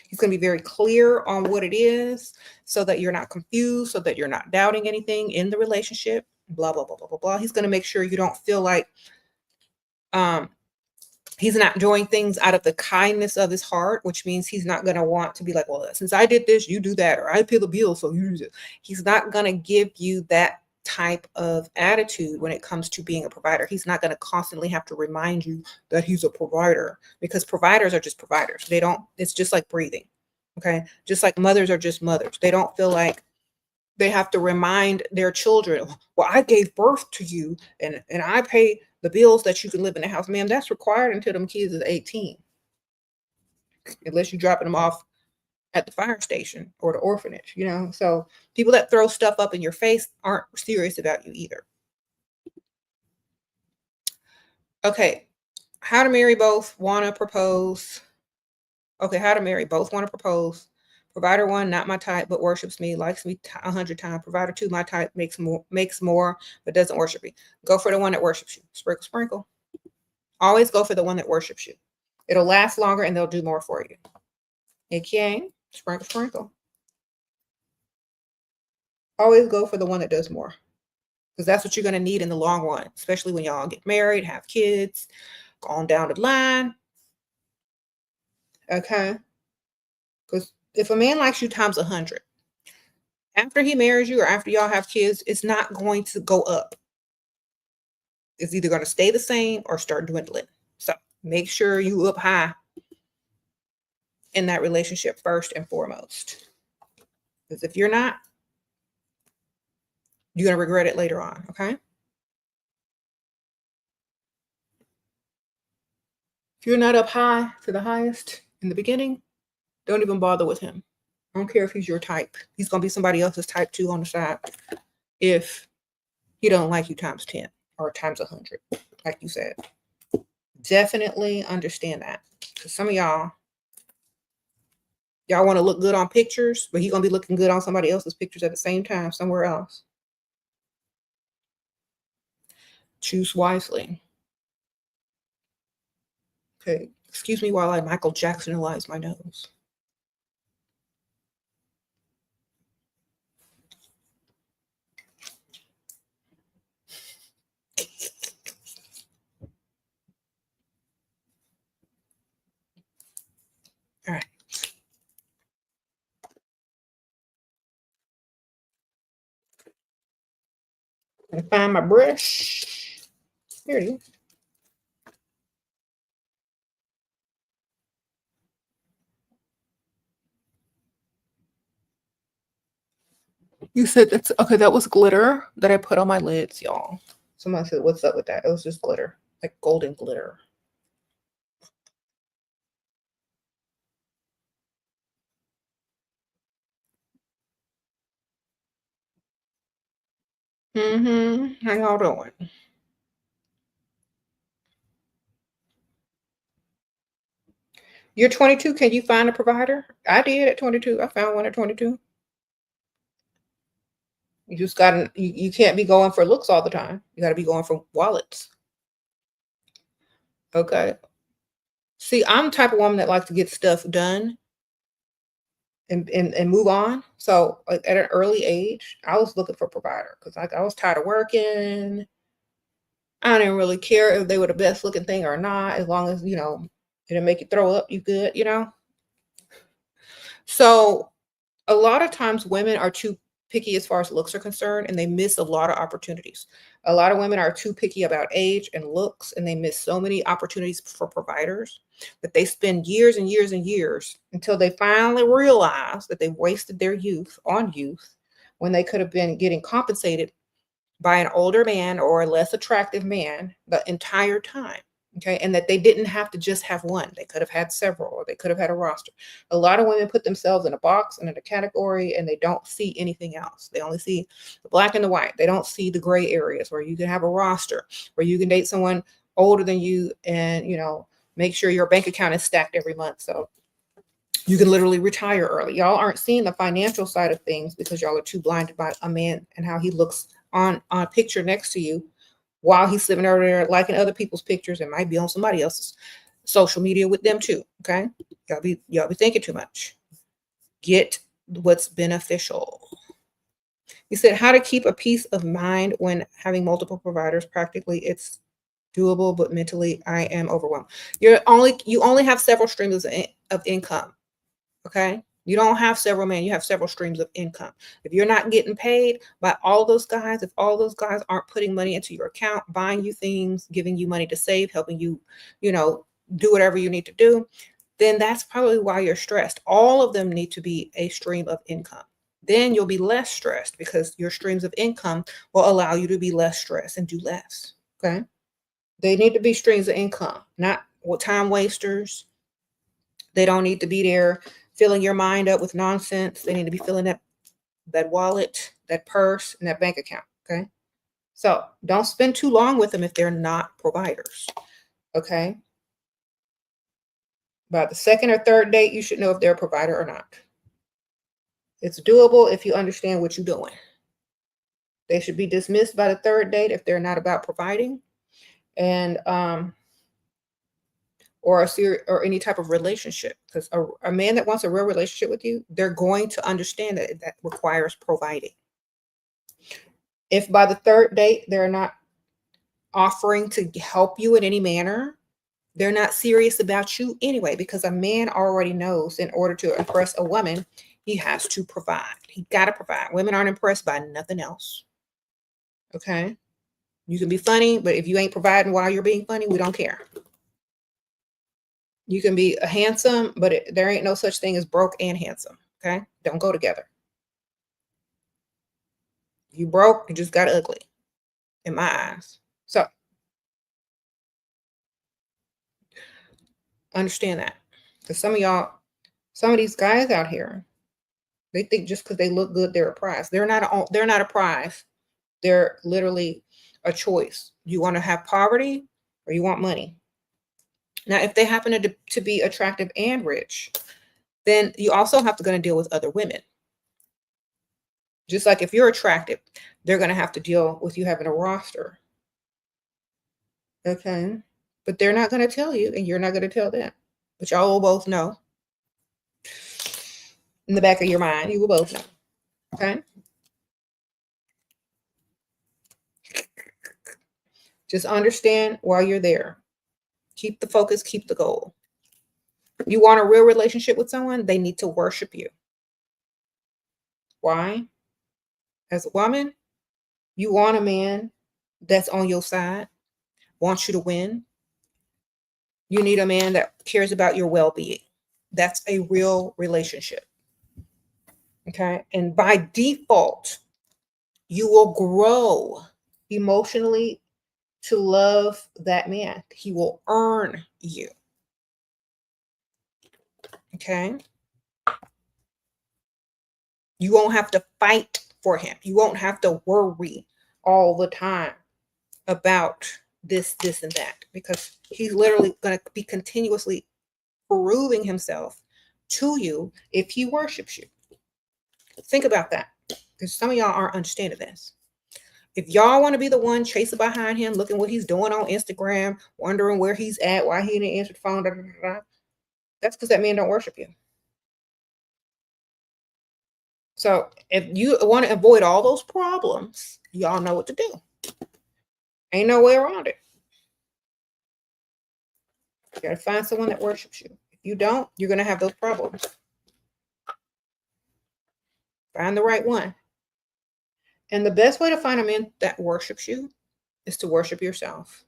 He's going to be very clear on what it is, so that you're not confused, so that you're not doubting anything in the relationship, blah, blah, blah, blah, blah, blah. He's going to make sure you don't feel like he's not doing things out of the kindness of his heart, which means he's not going to want to be like, well, since I did this, you do that, or I pay the bill, so you do this. He's not going to give you that type of attitude when it comes to being a provider. He's not going to constantly have to remind you that he's a provider, because providers are just providers. It's just like breathing. Okay. Just like mothers are just mothers. They don't feel like they have to remind their children, well, I gave birth to you and I pay the bills that you can live in the house. Ma'am, that's required until them kids is 18. Unless you're dropping them off at the fire station or the orphanage, So people that throw stuff up in your face aren't serious about you either. Okay. How to marry both, want to propose. Okay, how to marry both, want to propose. Provider 1, not my type, but worships me, likes me 100 times. Provider 2, my type, makes more, but doesn't worship me. Go for the one that worships you. Sprinkle, sprinkle. Always go for the one that worships you. It'll last longer and they'll do more for you. Okay, sprinkle, sprinkle. Always go for the one that does more, because that's what you're going to need in the long run, especially when y'all get married, have kids, go on down the line. Okay, because if a man likes you times 100, after he marries you or after y'all have kids, it's not going to go up. It's either going to stay the same or start dwindling. So make sure you up high in that relationship first and foremost. Because if you're not, you're going to regret it later on. Okay. If you're not up high to the highest in the beginning, don't even bother with him. I don't care if he's your type. He's going to be somebody else's type too on the side if he don't like you times 10 or times 100, like you said. Definitely understand that. Because some of y'all Y'all want to look good on pictures, but he's going to be looking good on somebody else's pictures at the same time somewhere else. Choose wisely. Okay, excuse me while I Michael Jacksonalize my nose. All right. I'm gonna find my brush. Here it is. You said that's okay. That was glitter that I put on my lids, y'all. Somebody said, "What's up with that?" It was just glitter, like golden glitter. How y'all doing? You're 22. Can you find a provider? I did at 22. I found one at 22. You just gotta. You can't be going for looks all the time. You got to be going for wallets. Okay. See, I'm the type of woman that likes to get stuff done and move on. So like, at an early age, I was looking for a provider because I was tired of working. I didn't really care if they were the best looking thing or not, as long as, it didn't make you throw up, you good. So a lot of times women are too picky as far as looks are concerned, and they miss a lot of opportunities. A lot of women are too picky about age and looks, and they miss so many opportunities for providers that they spend years and years and years until they finally realize that they've wasted their youth on youth when they could have been getting compensated by an older man or a less attractive man the entire time. Okay. And that they didn't have to just have one. They could have had several, or they could have had a roster. A lot of women put themselves in a box and in a category, and they don't see anything else. They only see the black and the white. They don't see the gray areas where you can have a roster, where you can date someone older than you and, make sure your bank account is stacked every month. So you can literally retire early. Y'all aren't seeing the financial side of things because y'all are too blinded by a man and how he looks on a picture next to you while he's sitting over there liking other people's pictures and might be on somebody else's social media with them too. Okay. Y'all be thinking too much. Get what's beneficial. You said how to keep a peace of mind when having multiple providers. Practically it's doable, but mentally I am overwhelmed. You only have several streams of income. Okay. You don't have several men, you have several streams of income. If you're not getting paid by all those guys, if all those guys aren't putting money into your account, buying you things, giving you money to save, helping you, do whatever you need to do, then that's probably why you're stressed. All of them need to be a stream of income. Then you'll be less stressed because your streams of income will allow you to be less stressed and do less. Okay. They need to be streams of income, not time wasters. They don't need to be there filling your mind up with nonsense. They need to be filling that wallet, that purse, and that bank account. Okay. So don't spend too long with them if they're not providers. Okay. By the second or third date, you should know if they're a provider or not. It's doable if you understand what you're doing. They should be dismissed by the third date if they're not about providing. And or or any type of relationship, because a man that wants a real relationship with you, they're going to understand that requires providing. If by the third date they're not offering to help you in any manner, they're not serious about you anyway, because a man already knows in order to impress a woman, he has to provide. He got to provide. Women aren't impressed by nothing else. Okay. You can be funny, but if you ain't providing while you're being funny, we don't care. You can be handsome, but there ain't no such thing as broke and handsome. Okay. Don't go together. You broke, you just got ugly in my eyes. So understand that. Because some of these guys out here, they think just because they look good, they're a prize. They're not a prize. They're literally a choice. You want to have poverty or you want money. Now, if they happen to be attractive and rich, then you also have to going to deal with other women. Just like if you're attractive, they're going to have to deal with you having a roster. Okay. But they're not going to tell you, and you're not going to tell them. But y'all will both know. In the back of your mind, you will both know. Okay. Just understand while you're there. Keep the focus, keep the goal. You want a real relationship with someone, they need to worship you. Why? As a woman, you want a man that's on your side, wants you to win. You need a man that cares about your well-being. That's a real relationship. Okay. And by default, you will grow emotionally to love that man. He will earn you. Okay. You won't have to fight for him. You won't have to worry all the time about this, and that, because he's literally going to be continuously proving himself to you if he worships you. Think about that, because some of y'all aren't understanding this. If y'all want to be the one chasing behind him, looking what he's doing on Instagram, wondering where he's at, why he didn't answer the phone, that's because that man don't worship you. So if you want to avoid all those problems, y'all know what to do. Ain't no way around it. You got to find someone that worships you. If you don't, you're going to have those problems. Find the right one. And the best way to find a man that worships you is to worship yourself.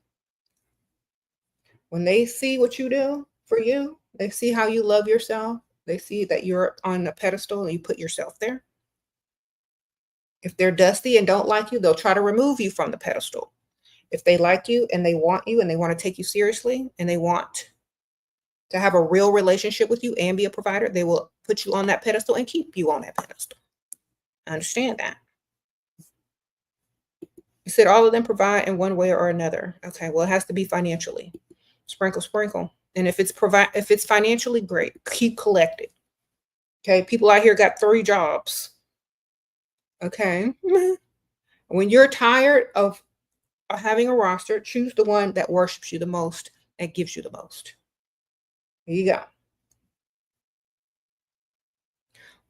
When they see what you do for you, they see how you love yourself. They see that you're on a pedestal and you put yourself there. If they're dusty and don't like you, they'll try to remove you from the pedestal. If they like you and they want to take you seriously and they want to have a real relationship with you and be a provider, they will put you on that pedestal and keep you on that pedestal. I understand that. You said all of them provide in one way or another. Okay, well, it has to be financially. Sprinkle, sprinkle. And if it's financially, great. Keep collecting. Okay, people out here got 3 jobs. Okay. When you're tired of having a roster, choose the one that worships you the most and gives you the most. Here you go.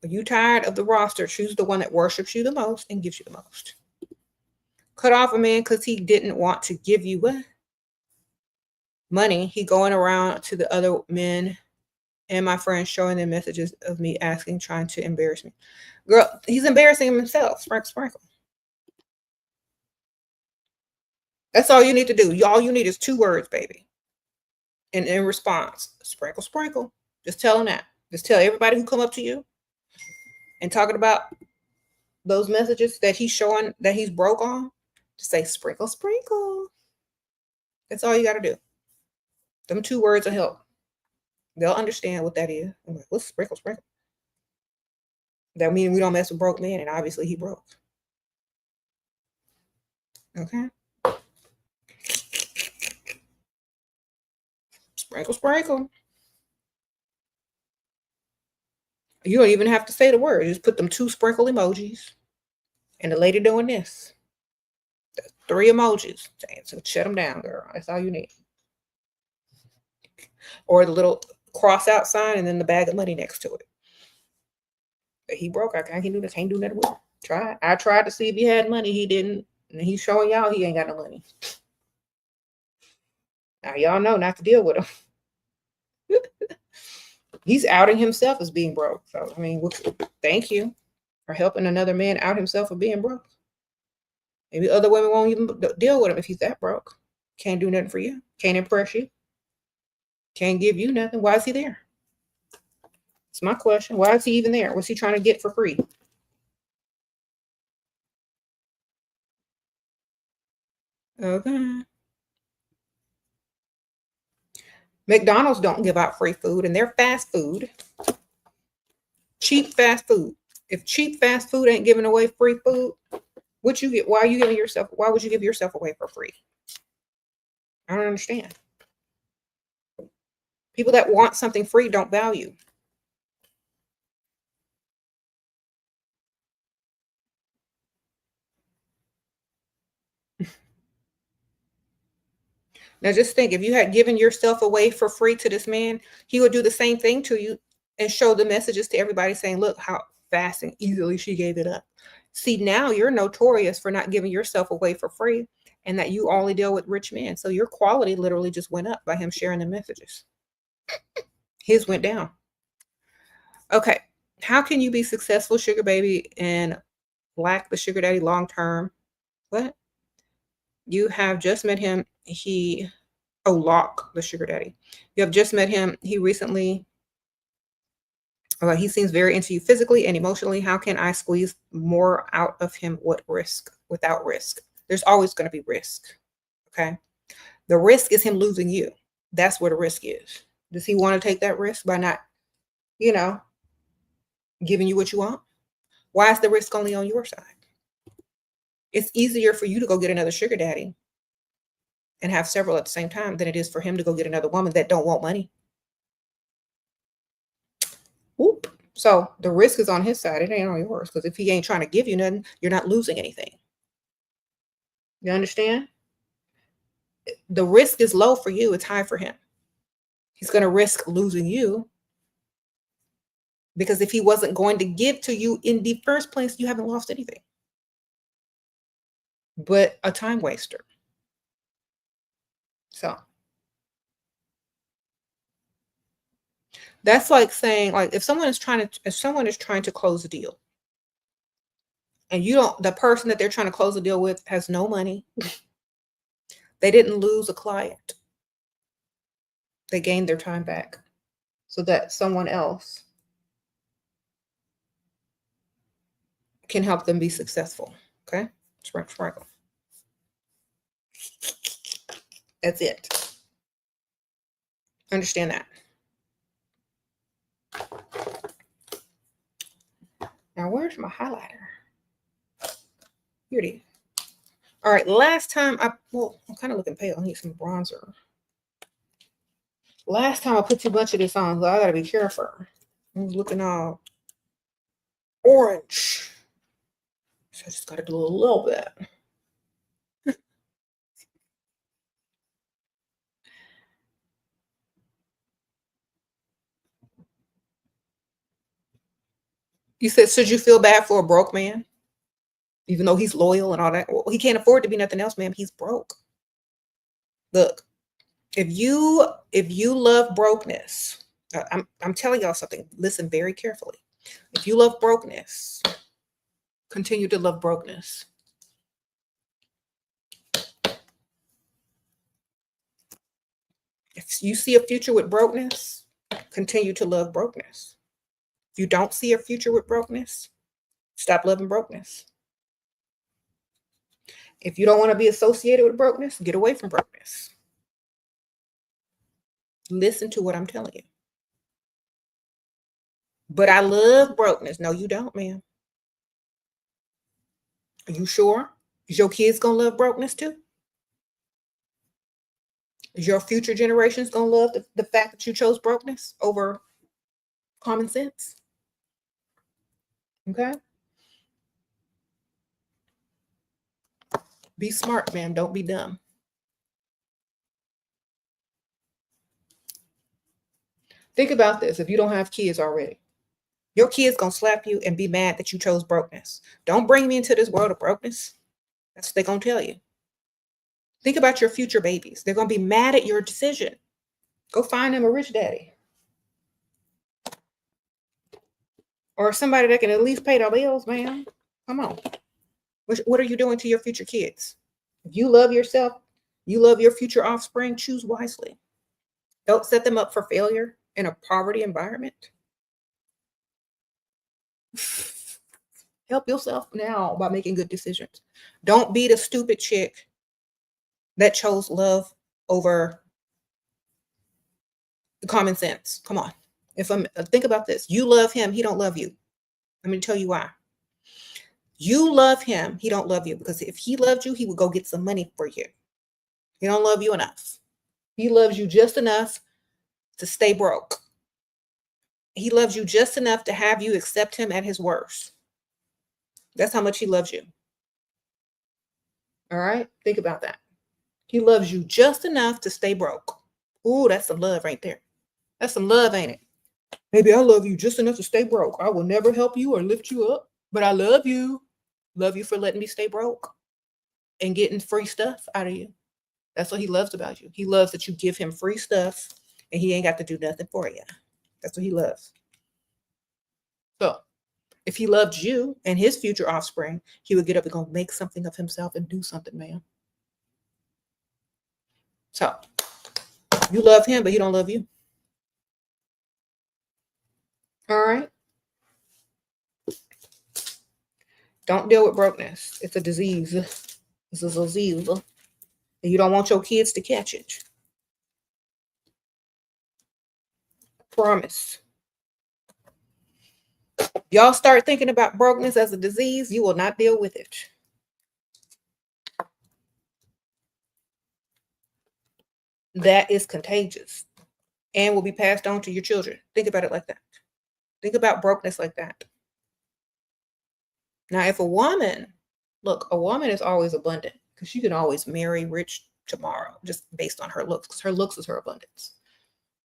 When you're tired of the roster, choose the one that worships you the most and gives you the most. Cut off a man because he didn't want to give you money. He going around to the other men and my friends showing them messages of me asking, trying to embarrass me. Girl, he's embarrassing himself. Sprinkle, sprinkle. That's all you need to do. All you need is 2 words, baby. And in response, sprinkle, sprinkle. Just tell him that. Just tell everybody who come up to you and talking about those messages that he's showing that he's broke on, just say sprinkle, sprinkle. That's all you got to do. Them 2 words will help. They'll understand what that is. I'm like, what's sprinkle, sprinkle? That means we don't mess with broke men, and obviously he broke. Okay. Sprinkle, sprinkle. You don't even have to say the word. Just put them 2 sprinkle emojis. And the lady doing this. That's 3 emojis. So shut them down, girl. That's all you need. Or the little cross out sign and then the bag of money next to it. But he broke. I can't do this. Can't do nothing with him. Try. I tried to see if he had money. He didn't. And he's showing y'all he ain't got no money. Now y'all know not to deal with him. He's outing himself as being broke. So, I mean, thank you for helping another man out himself of being broke. Maybe other women won't even deal with him if he's that broke. Can't do nothing for you. Can't impress you. Can't give you nothing. Why is he there? It's my question. Why is he even there? What's he trying to get for free? Okay. McDonald's don't give out free food, and they're fast food. Cheap fast food. If cheap fast food ain't giving away free food, what you get? Why would you give yourself away for free? I don't understand. People that want something free don't value. Now just think, if you had given yourself away for free to this man, he would do the same thing to you and show the messages to everybody saying, look how fast and easily she gave it up. See, now you're notorious for not giving yourself away for free and that you only deal with rich men. So your quality literally just went up by him sharing the messages. His went down. Okay. How can you be successful, sugar baby, and lack the sugar daddy long term? What? You have just met him. Lock the sugar daddy. You have just met him. He recently, he seems very into you physically and emotionally. How can I squeeze more out of him? What risk? Without risk. There's always going to be risk. Okay. The risk is him losing you. That's where the risk is. Does he want to take that risk by not, giving you what you want? Why is the risk only on your side? It's easier for you to go get another sugar daddy and have several at the same time than it is for him to go get another woman that don't want money. Whoop. So the risk is on his side. It ain't on yours, because if he ain't trying to give you nothing, you're not losing anything. You understand? The risk is low for you. It's high for him. He's going to risk losing you, because if he wasn't going to give to you in the first place, you haven't lost anything but a time waster. So that's like saying, like, if someone is trying to close a deal and the person that they're trying to close a deal with has no money, they didn't lose a client. They gained their time back so that someone else can help them be successful. Okay? Sprinkle. That's it. Understand that. Now, where's my highlighter? Here it is. All right, last time I'm kind of looking pale. I need some bronzer. Last time I put too much of this on, so I gotta be careful. I'm looking all orange. So I just gotta do a little bit. You said, should you feel bad for a broke man? Even though he's loyal and all that. Well, he can't afford to be nothing else, ma'am. He's broke. Look, if you love brokenness, I'm telling y'all something. Listen very carefully. If you love brokenness, continue to love brokenness. If you see a future with brokenness, continue to love brokenness. If you don't see a future with brokenness, stop loving brokenness. If you don't want to be associated with brokenness, get away from brokenness. Listen to what I'm telling you. But I love brokenness. No, you don't, ma'am. Are you sure? Is your kids going to love brokenness too? Is your future generations going to love the fact that you chose brokenness over common sense? Okay? Be smart, ma'am. Don't be dumb. Think about this. If you don't have kids already, your kids going to slap you and be mad that you chose brokenness. Don't bring me into this world of brokenness. That's what they're going to tell you. Think about your future babies. They're going to be mad at your decision. Go find them a rich daddy. Or somebody that can at least pay their bills, man. Come on. What are you doing to your future kids? If you love yourself, you love your future offspring, choose wisely. Don't set them up for failure in a poverty environment. Help yourself now by making good decisions. Don't be the stupid chick that chose love over the common sense. Come on. Think about this. You love him, he don't love you. I'm going to tell you why. You love him, he don't love you, because if he loved you, he would go get some money for you. He don't love you enough. He loves you just enough to stay broke. He loves you just enough to have you accept him at his worst. That's how much he loves you. All right? Think about that. He loves you just enough to stay broke. Ooh, that's some love right there. That's some love, ain't it? Maybe I love you just enough to stay broke. I will never help you or lift you up, but I love you. Love you for letting me stay broke and getting free stuff out of you. That's what he loves about you. He loves that you give him free stuff and he ain't got to do nothing for you. That's what he loves. So if he loved you and his future offspring, he would get up and go make something of himself and do something, man. So you love him, but he don't love you. All right. Don't deal with brokenness. It's a disease. It's a disease. And you don't want your kids to catch it. Promise. Y'all start thinking about brokenness as a disease, you will not deal with it. That is contagious and will be passed on to your children. Think about it like that. Think about brokenness like that. Now, if a woman, look, a woman is always abundant because she can always marry rich tomorrow just based on her looks, because her looks is her abundance.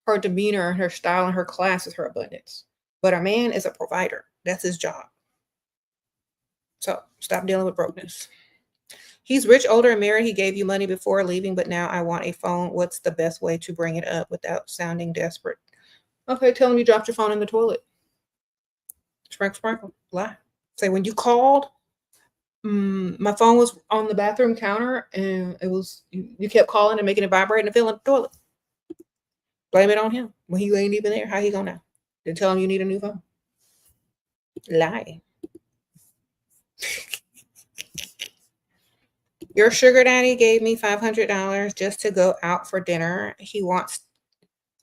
Her demeanor and her style and her class is her abundance. But a man is a provider. That's his job. So stop dealing with brokenness. He's rich, older, and married. He gave you money before leaving, but now I want a phone. What's the best way to bring it up without sounding desperate? Okay, tell him you dropped your phone in the toilet. Sprinkle, sprinkle, lie. Say, when you called, my phone was on the bathroom counter and it was, you kept calling and making it vibrate and it fell in the toilet. Blame it on him. When he ain't even there, how he gonna know? Then tell him you need a new phone. Lie. Your sugar daddy gave me $500 just to go out for dinner. He wants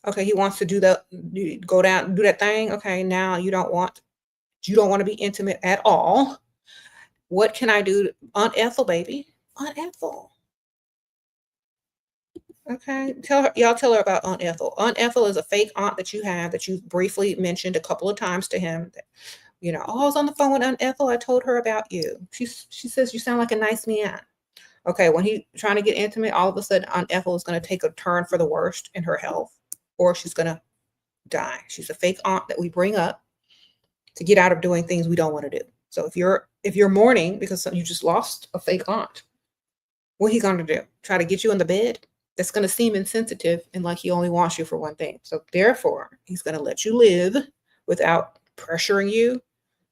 to do that thing. Okay, now you don't want to be intimate at all. What can I do? Aunt Ethel, baby. Aunt Ethel. Okay, tell her about Aunt Ethel. Aunt Ethel is a fake aunt that you have that you briefly mentioned a couple of times to him. That, I was on the phone with Aunt Ethel. I told her about you. She says you sound like a nice man. Okay, when he's trying to get intimate, all of a sudden Aunt Ethel is going to take a turn for the worst in her health, or she's going to die. She's a fake aunt that we bring up to get out of doing things we don't want to do. So if you're mourning because you just lost a fake aunt, what he going to do? Try to get you in the bed? That's going to seem insensitive and like he only wants you for one thing. So therefore, he's going to let you live without pressuring you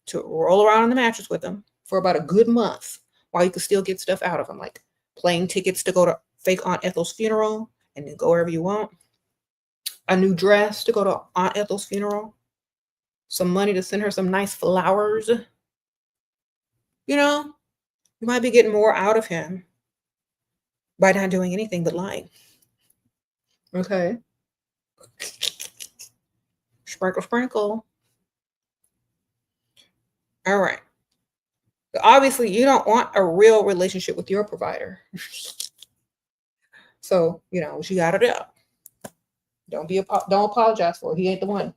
to roll around on the mattress with him for about a good month while you can still get stuff out of him, like plane tickets to go to fake Aunt Ethel's funeral and then go wherever you want, a new dress to go to Aunt Ethel's funeral, some money to send her some nice flowers. You might be getting more out of him by not doing anything but lying. Okay. Sprinkle, sprinkle. All right. Obviously, you don't want a real relationship with your provider. So, she got it out. Don't apologize for it. He ain't the one.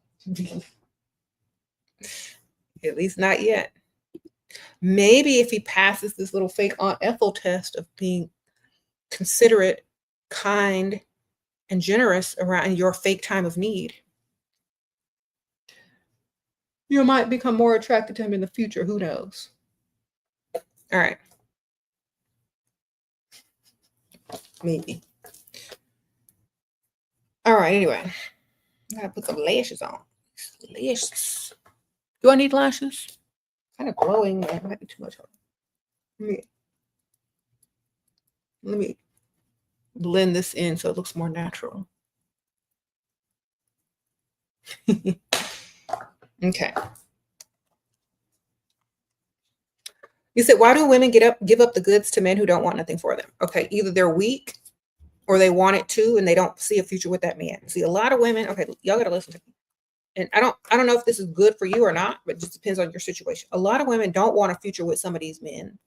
At least not yet. Maybe if he passes this little fake Aunt Ethel test of being considerate, kind, and generous around your fake time of need, you might become more attracted to him in the future. Who knows? All right. Maybe. All right, anyway. I gotta put some lashes on. Lashes. Do I need lashes? Kind of glowing. That might be too much. Let me blend this in so it looks more natural. Okay. You said, why do women give up the goods to men who don't want nothing for them? Okay, either they're weak or they want it too and they don't see a future with that man. See, a lot of women, okay, y'all gotta listen to me. And I don't know if this is good for you or not, but it just depends on your situation. A lot of women don't want a future with some of these men.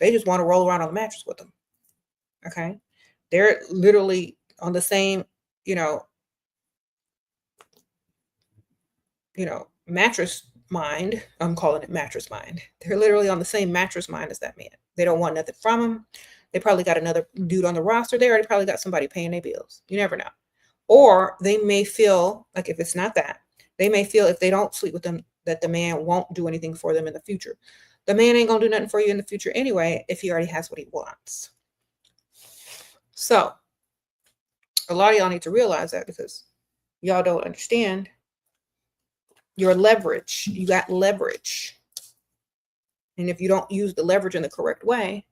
They just want to roll around on the mattress with them. Okay. They're literally on the same, mattress mind. I'm calling it mattress mind. They're literally on the same mattress mind as that man. They don't want nothing from him. They probably got another dude on the roster. They already probably got somebody paying their bills. You never know. Or they may feel like, if it's not that, they may feel if they don't sleep with them, that the man won't do anything for them in the future. The man ain't gonna do nothing for you in the future anyway, if he already has what he wants. So a lot of y'all need to realize that, because y'all don't understand your leverage. You got leverage. And if you don't use the leverage in the correct way,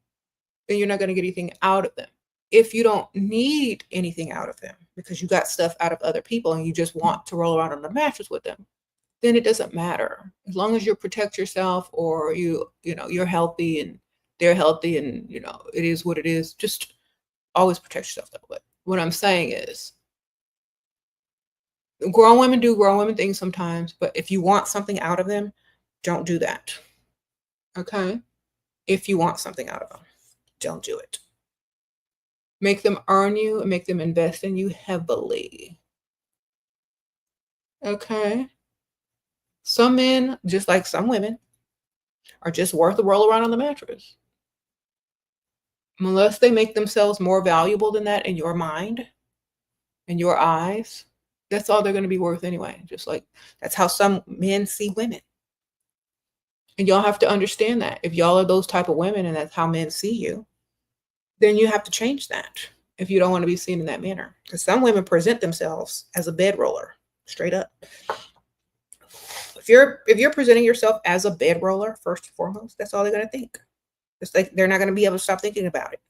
then you're not going to get anything out of them. If you don't need anything out of them because you got stuff out of other people and you just want to roll around on the mattress with them, then it doesn't matter. As long as you protect yourself, or you're healthy and they're healthy, and it is what it is. Just always protect yourself that way. What I'm saying is, grown women do grown women things sometimes, but if you want something out of them, don't do that. Okay? If you want something out of them, don't do it. Make them earn you and make them invest in you heavily. Okay? Some men, just like some women, are just worth a roll around on the mattress. Unless they make themselves more valuable than that in your mind, in your eyes, that's all they're going to be worth anyway. Just like that's how some men see women. And y'all have to understand that. If y'all are those type of women and that's how men see you, then you have to change that if you don't want to be seen in that manner. Because some women present themselves as a bedroller, straight up. If you're presenting yourself as a bedroller, first and foremost, that's all they're going to think. It's like they're not going to be able to stop thinking about it.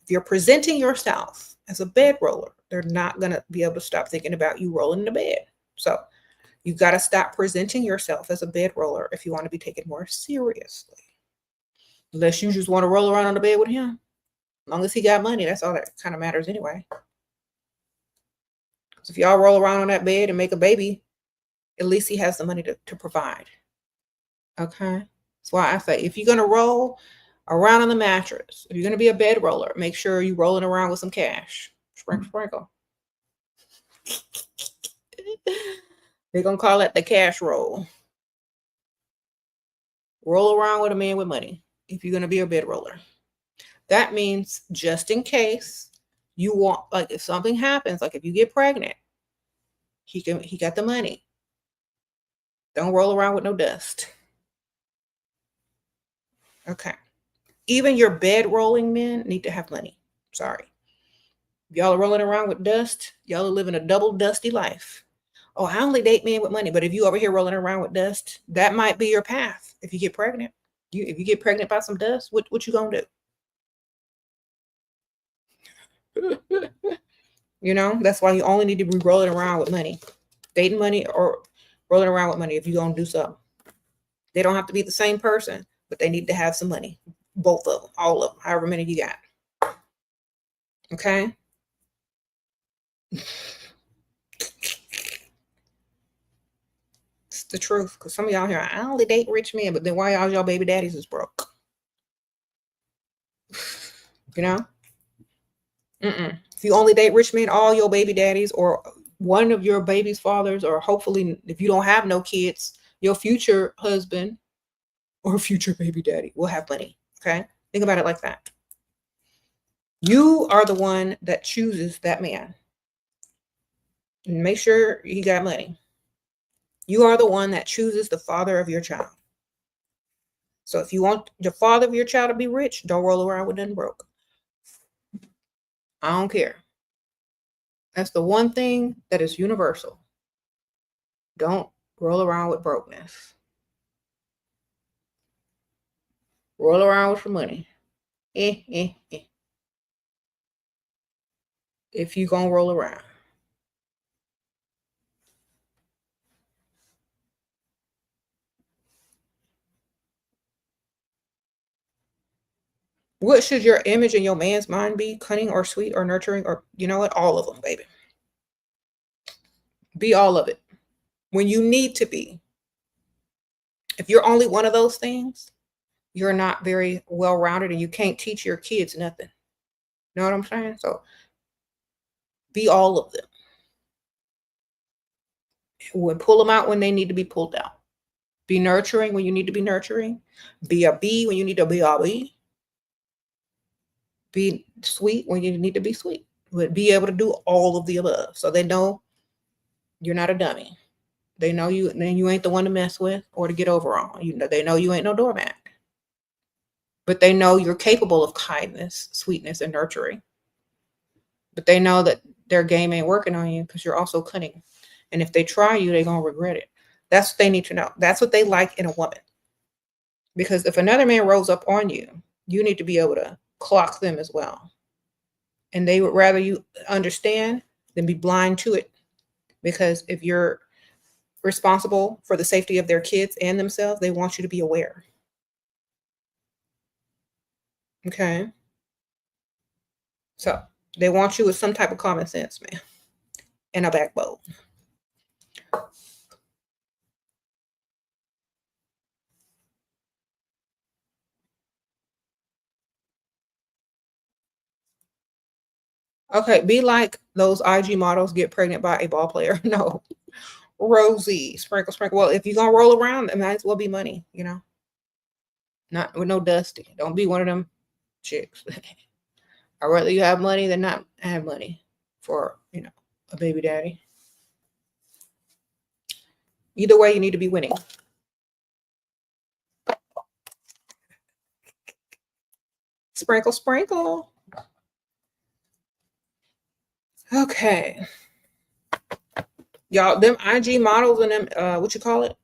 If you're presenting yourself as a bedroller, they're not going to be able to stop thinking about you rolling in the bed. So you got to stop presenting yourself as a bedroller if you want to be taken more seriously. Unless you just want to roll around on the bed with him. As long as he got money, that's all that kind of matters anyway. Because if y'all roll around on that bed and make a baby, at least he has the money to provide. Okay? That's why I say, if you're going to roll around on the mattress, if you're going to be a bed roller, make sure you're rolling around with some cash. Sprinkle. They're going to call it the cash roll. Roll around with a man with money if you're going to be a bed roller. That means just in case you want, like if something happens, like if you get pregnant, he got the money. Don't roll around with no dust. Okay. Even your bed rolling men need to have money. Sorry. If y'all are rolling around with dust, y'all are living a double dusty life. Oh, I only date men with money. But if you over here rolling around with dust, that might be your path. If you get pregnant, if you get pregnant by some dust, what you gonna do? That's why you only need to be rolling around with money, dating money, or rolling around with money if you're gonna do something. They don't have to be the same person, but they need to have some money. Both of them, all of them, however many you got. Okay. It's the truth. Because some of y'all here, I only date rich men, but then why y'all baby daddies is broke? If you only date rich men, all your baby daddies or one of your baby's fathers, or hopefully if you don't have no kids, your future husband or future baby daddy will have money. Okay. Think about it like that. You are the one that chooses that man. And make sure he got money. You are the one that chooses the father of your child. So if you want the father of your child to be rich, don't roll around with nothing broke. I don't care. That's the one thing that is universal. Don't roll around with brokenness. Roll around with some money. If you gonna roll around. What should your image in your man's mind be? Cunning or sweet or nurturing, or you know what? All of them, baby. Be all of it. When you need to be. If you're only one of those things, you're not very well-rounded and you can't teach your kids nothing. You know what I'm saying? So be all of them. Pull them out when they need to be pulled out. Be nurturing when you need to be nurturing. Be a bee when you need to be a bee. Be sweet when you need to be sweet, but be able to do all of the above. So they know you're not a dummy. They know you, then you ain't the one to mess with or to get over on. You know, they know you ain't no doormat. But they know you're capable of kindness, sweetness, and nurturing. But they know that their game ain't working on you because you're also cunning. And if they try you, they're gonna regret it. That's what they need to know. That's what they like in a woman. Because if another man rolls up on you, you need to be able to clock them as well. And they would rather you understand than be blind to it. Because if you're responsible for the safety of their kids and themselves, they want you to be aware. Okay. So they want you with some type of common sense, man, and a backbone. Okay, be like those IG models get pregnant by a ball player. No, Rosie, sprinkle, sprinkle. Well, if you're gonna roll around, it might as well be money, you know, not with no dusty. Don't be one of them chicks. I'd rather you have money than not have money for, you know, a baby daddy. Either way, you need to be winning. Sprinkle, sprinkle. Okay. Y'all, them IG models and them, what you call it?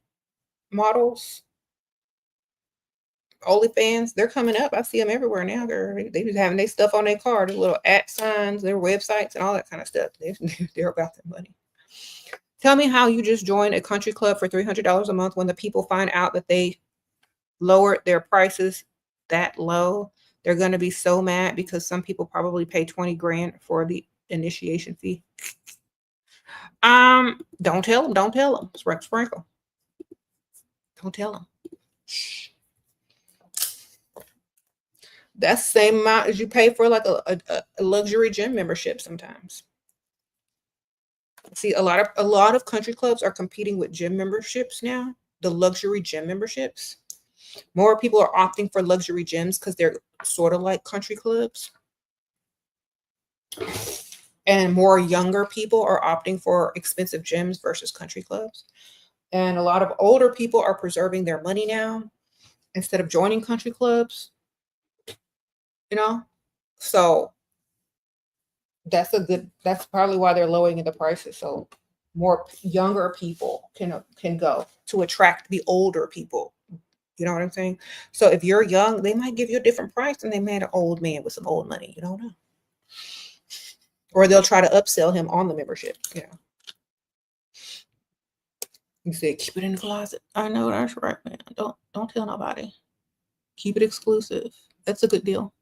Models, OnlyFans, they're coming up. I see them everywhere now, girl. They just having their stuff on their car, their little at signs, their websites, and all that kind of stuff. They're about their money. Tell me how you just joined a country club for $300 a month when the people find out that they lowered their prices that low. They're going to be so mad because some people probably pay 20 grand for the initiation fee. Don't tell them. Don't tell them. Sprinkle, sprinkle. Don't tell them. Shh. That's the same amount as you pay for like a luxury gym membership sometimes. See, a lot of country clubs are competing with gym memberships now, the luxury gym memberships. More people are opting for luxury gyms because they're sort of like country clubs. And more younger people are opting for expensive gyms versus country clubs. And a lot of older people are preserving their money now instead of joining country clubs, you know? So that's probably why they're lowering the prices. So more younger people can go to attract the older people. You know what I'm saying? So if you're young, they might give you a different price than they made an old man with some old money. You don't know. Or they'll try to upsell him on the membership, you know. You said keep it in the closet. I know that's right, man. Don't tell nobody. Keep it exclusive. That's a good deal.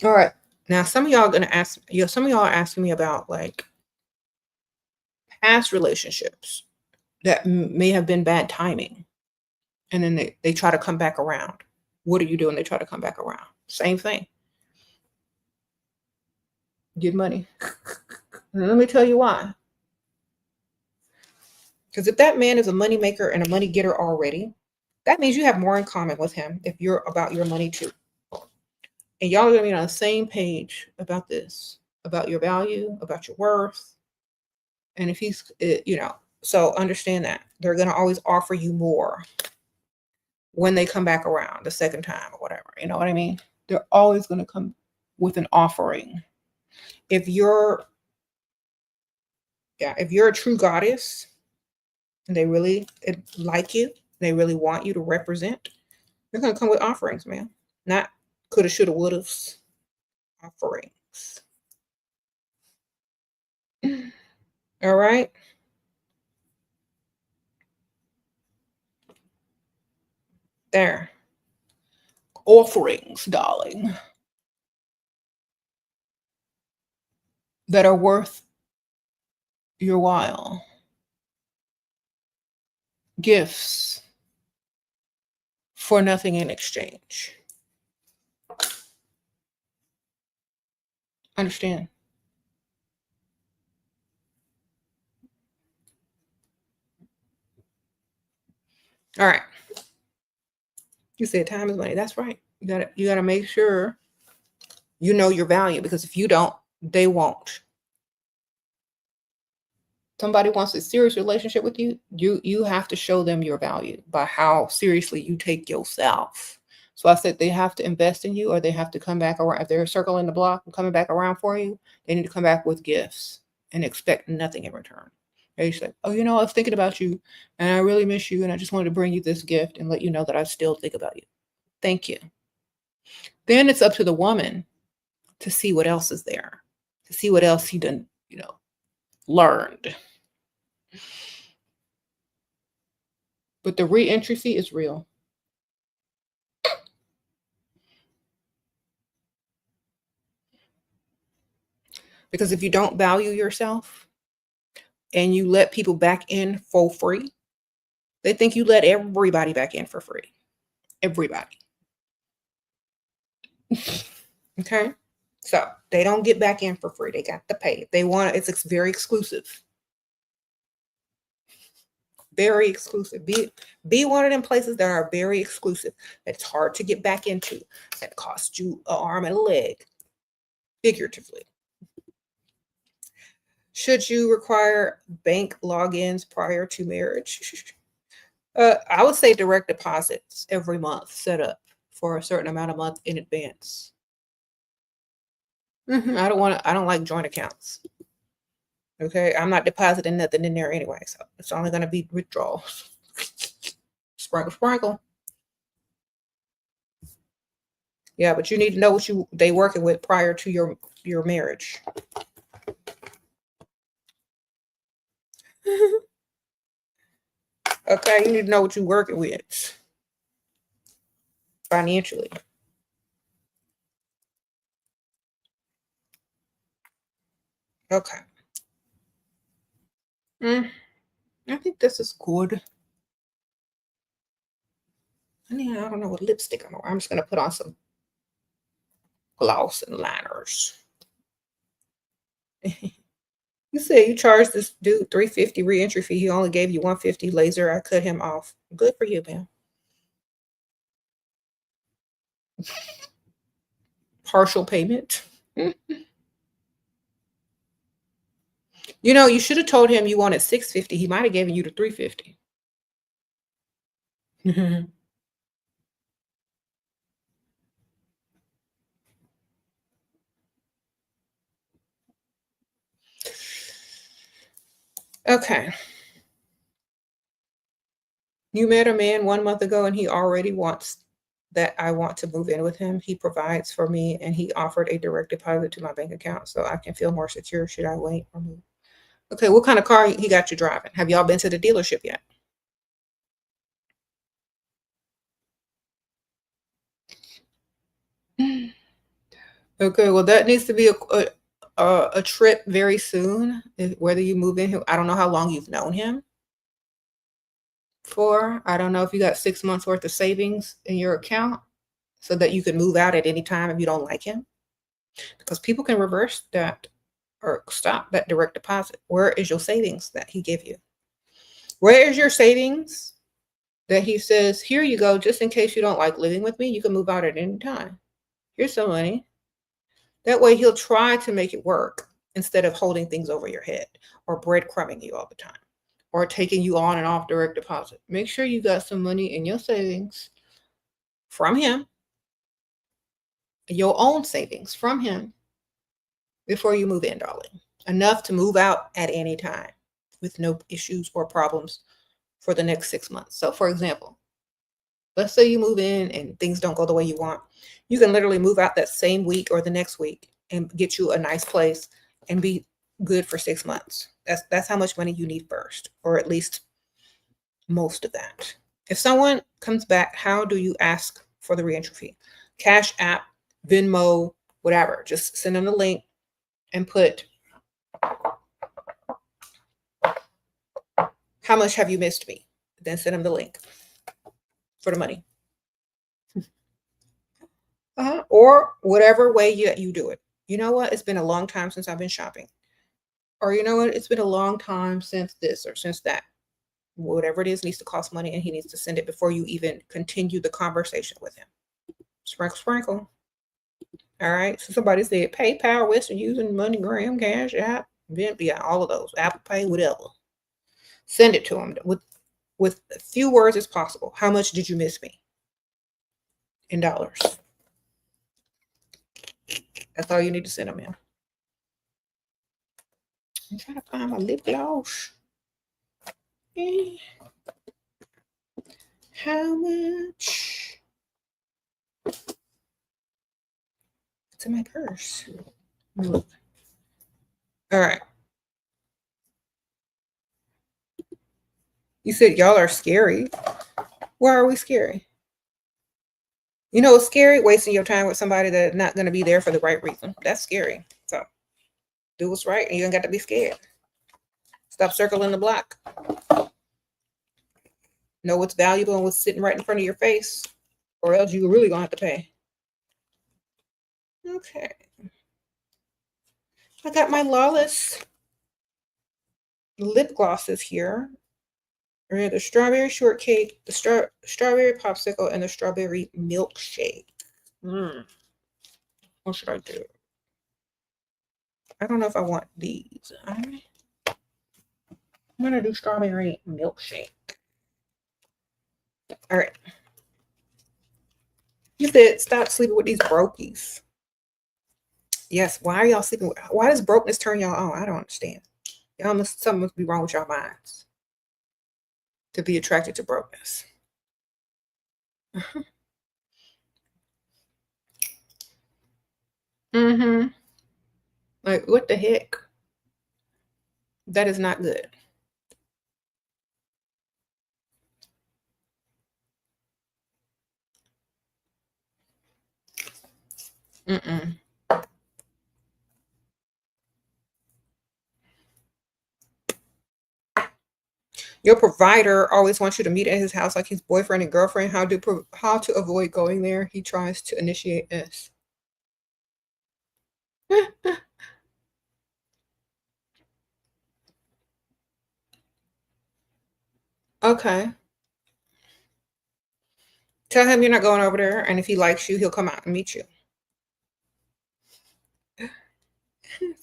All right. Now some of y'all are gonna ask, some of y'all are asking me about like past relationships that may have been bad timing. And then they try to come back around. What do you do when they try to come back around? Same thing. Get money. And let me tell you why. Because if that man is a money maker and a money getter already, that means you have more in common with him if you're about your money too. And y'all are gonna be on the same page about this, about your value, about your worth. And if he's, you know, so understand that they're gonna always offer you more when they come back around the second time or whatever. You know what I mean? They're always gonna come with an offering. If you're, yeah, if you're a true goddess and they really like you, they really want you to represent, they're gonna come with offerings, man. Not coulda, shoulda, wouldas. Offerings. All right. There. Offerings, darling, that are worth your while. Gifts for nothing in exchange. Understand? All right. You said time is money. That's right. You gotta make sure you know your value, because if you don't, they won't. Somebody wants a serious relationship with you, you have to show them your value by how seriously you take yourself. So I said they have to invest in you, or they have to come back around. If they're circling the block and coming back around for you, they need to come back with gifts and expect nothing in return. They say, oh, I was thinking about you and I really miss you, and I just wanted to bring you this gift and let you know that I still think about you. Thank you. Then it's up to the woman to see what else is there, to see what else he done, learned. But the re-entry fee is real. Because if you don't value yourself and you let people back in for free, they think you let everybody back in for free. Everybody. Okay? So they don't get back in for free. They got to pay. If they want it, it's very exclusive. Very exclusive. Be one of them places that are very exclusive. That's hard to get back into. That costs you an arm and a leg, figuratively. Should you require bank logins prior to marriage? I would say direct deposits every month set up for a certain amount of month in advance. I don't like joint accounts. Okay, I'm not depositing nothing in there anyway, so it's only going to be withdrawals. Sprinkle, sprinkle. Yeah, but you need to know what they working with prior to your marriage. Okay, you need to know what you're working with financially. Okay. I think this is good. I don't know what lipstick I'm wearing. I'm just gonna put on some gloss and liners. You say you charged this dude $350 re-entry fee. He only gave you $150 laser. I cut him off. Good for you, man. Partial payment. You should have told him you wanted $650. He might have given you the $350. Okay. You met a man 1 month ago and he already wants that I want to move in with him. He provides for me and he offered a direct deposit to my bank account so I can feel more secure. Should I wait or move? Okay, what kind of car he got you driving? Have y'all been to the dealership yet? Okay, well, that needs to be a trip very soon. Whether you move in, I don't know how long you've known him for. I don't know if you got 6 months worth of savings in your account so that you can move out at any time if you don't like him. Because people can reverse that or stop that direct deposit. Where is your savings that he gave you? Where is your savings that he says, here you go, just in case you don't like living with me, you can move out at any time. Here's some money. That way he'll try to make it work instead of holding things over your head or breadcrumbing you all the time or taking you on and off direct deposit. Make sure you got some money in your savings from him, your own savings from him before you move in, darling. Enough to move out at any time with no issues or problems for the next 6 months. So for example, let's say you move in and things don't go the way you want. You can literally move out that same week or the next week and get you a nice place and be good for 6 months. That's how much money you need first, or at least most of that. If someone comes back, how do you ask for the reentry fee? Cash App, Venmo, whatever. Just send them the link and put, how much have you missed me? Then send them the link for the money. Or whatever way you do it. You know what? It's been a long time since I've been shopping. Or you know what? It's been a long time since this or since that. Whatever it is needs to cost money, and he needs to send it before you even continue the conversation with him. Sprinkle, sprinkle. All right. So somebody said PayPal, Western Union, MoneyGram, Cash App, yeah, all of those, Apple Pay, whatever. Send it to him with as few words as possible. How much did you miss me? In dollars. That's all you need to send them in. I'm trying to find my lip gloss. How much? It's in my purse. Look. All right. You said y'all are scary. Why are we scary? You know, it's scary wasting your time with somebody that's not going to be there for the right reason. That's scary. So do what's right, and you don't got to be scared. Stop circling the block. Know what's valuable and what's sitting right in front of your face, or else you're really going to have to pay. Okay. I got my Lawless lip glosses here. The strawberry shortcake, the strawberry popsicle, and the strawberry milkshake. What should I do? I don't know if I want these. I'm going to do strawberry milkshake. All right. You said stop sleeping with these brokies. Yes. Why are y'all sleeping with? Why does brokenness turn y'all on? I don't understand. Something must be wrong with y'all minds to be attracted to brokenness. Like, what the heck? That is not good. Your provider always wants you to meet at his house like his boyfriend and girlfriend. How to avoid going there? He tries to initiate this. Okay. Tell him you're not going over there, and if he likes you, he'll come out and meet you.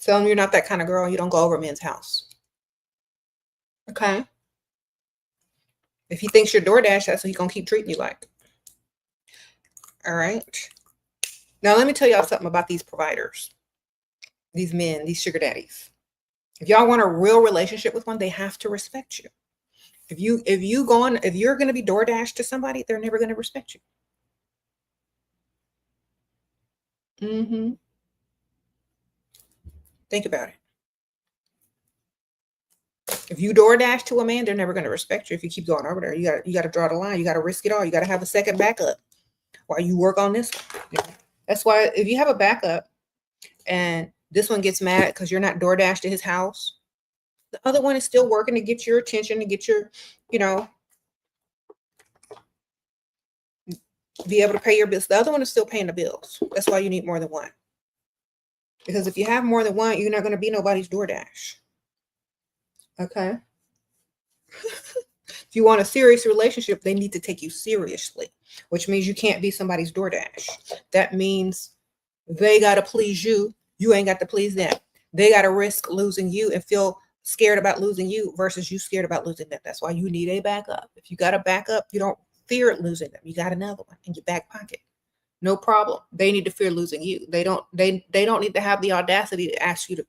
Tell him you're not that kind of girl. You don't go over men's house. Okay. If he thinks you're DoorDash, that's what he's going to keep treating you like. All right. Now, let me tell y'all something about these providers. These men, these sugar daddies. If y'all want a real relationship with one, they have to respect you. If you're going to be DoorDash to somebody, they're never going to respect you. Think about it. If you DoorDash to a man, they're never going to respect you. If you keep going over there, you got to draw the line. You got to risk it all. You got to have a second backup while you work on this one. That's why if you have a backup and this one gets mad because you're not DoorDash to his house, the other one is still working to get your attention, to get your, be able to pay your bills. The other one is still paying the bills. That's why you need more than one. Because if you have more than one, you're not going to be nobody's DoorDash. Okay. If you want a serious relationship, they need to take you seriously, which means you can't be somebody's DoorDash. That means they got to please you. You ain't got to please them. They got to risk losing you and feel scared about losing you versus you scared about losing them. That's why you need a backup. If you got a backup, you don't fear losing them. You got another one in your back pocket. No problem. They need to fear losing you. They don't need to have the audacity to ask you to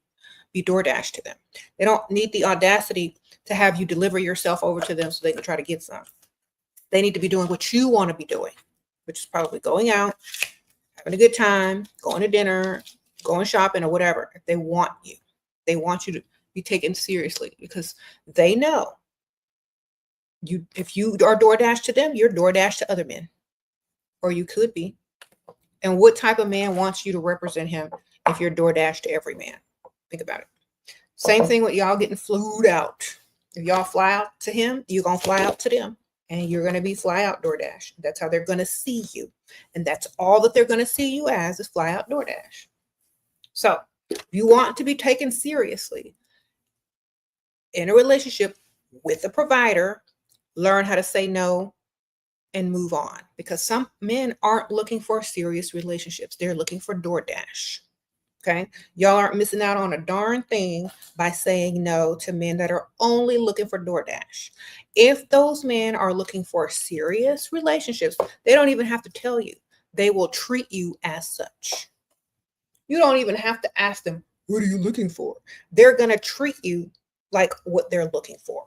be DoorDash to them. They don't need the audacity to have you deliver yourself over to them so they can try to get some. They need to be doing what you want to be doing, which is probably going out, having a good time, going to dinner, going shopping, or whatever. If they want you to be taken seriously because they know if you are DoorDash to them, you're DoorDash to other men, or you could be. And what type of man wants you to represent him if you're DoorDash to every man? Think about it. Same thing with y'all getting flued out. If y'all fly out to him, you're going to fly out to them. And you're going to be fly out DoorDash. That's how they're going to see you. And that's all that they're going to see you as is fly out DoorDash. So if you want to be taken seriously in a relationship, with a provider, learn how to say no and move on, because some men aren't looking for serious relationships. They're looking for DoorDash. Okay. Y'all aren't missing out on a darn thing by saying no to men that are only looking for DoorDash. If those men are looking for serious relationships, they don't even have to tell you. They will treat you as such. You don't even have to ask them, what are you looking for? They're going to treat you like what they're looking for,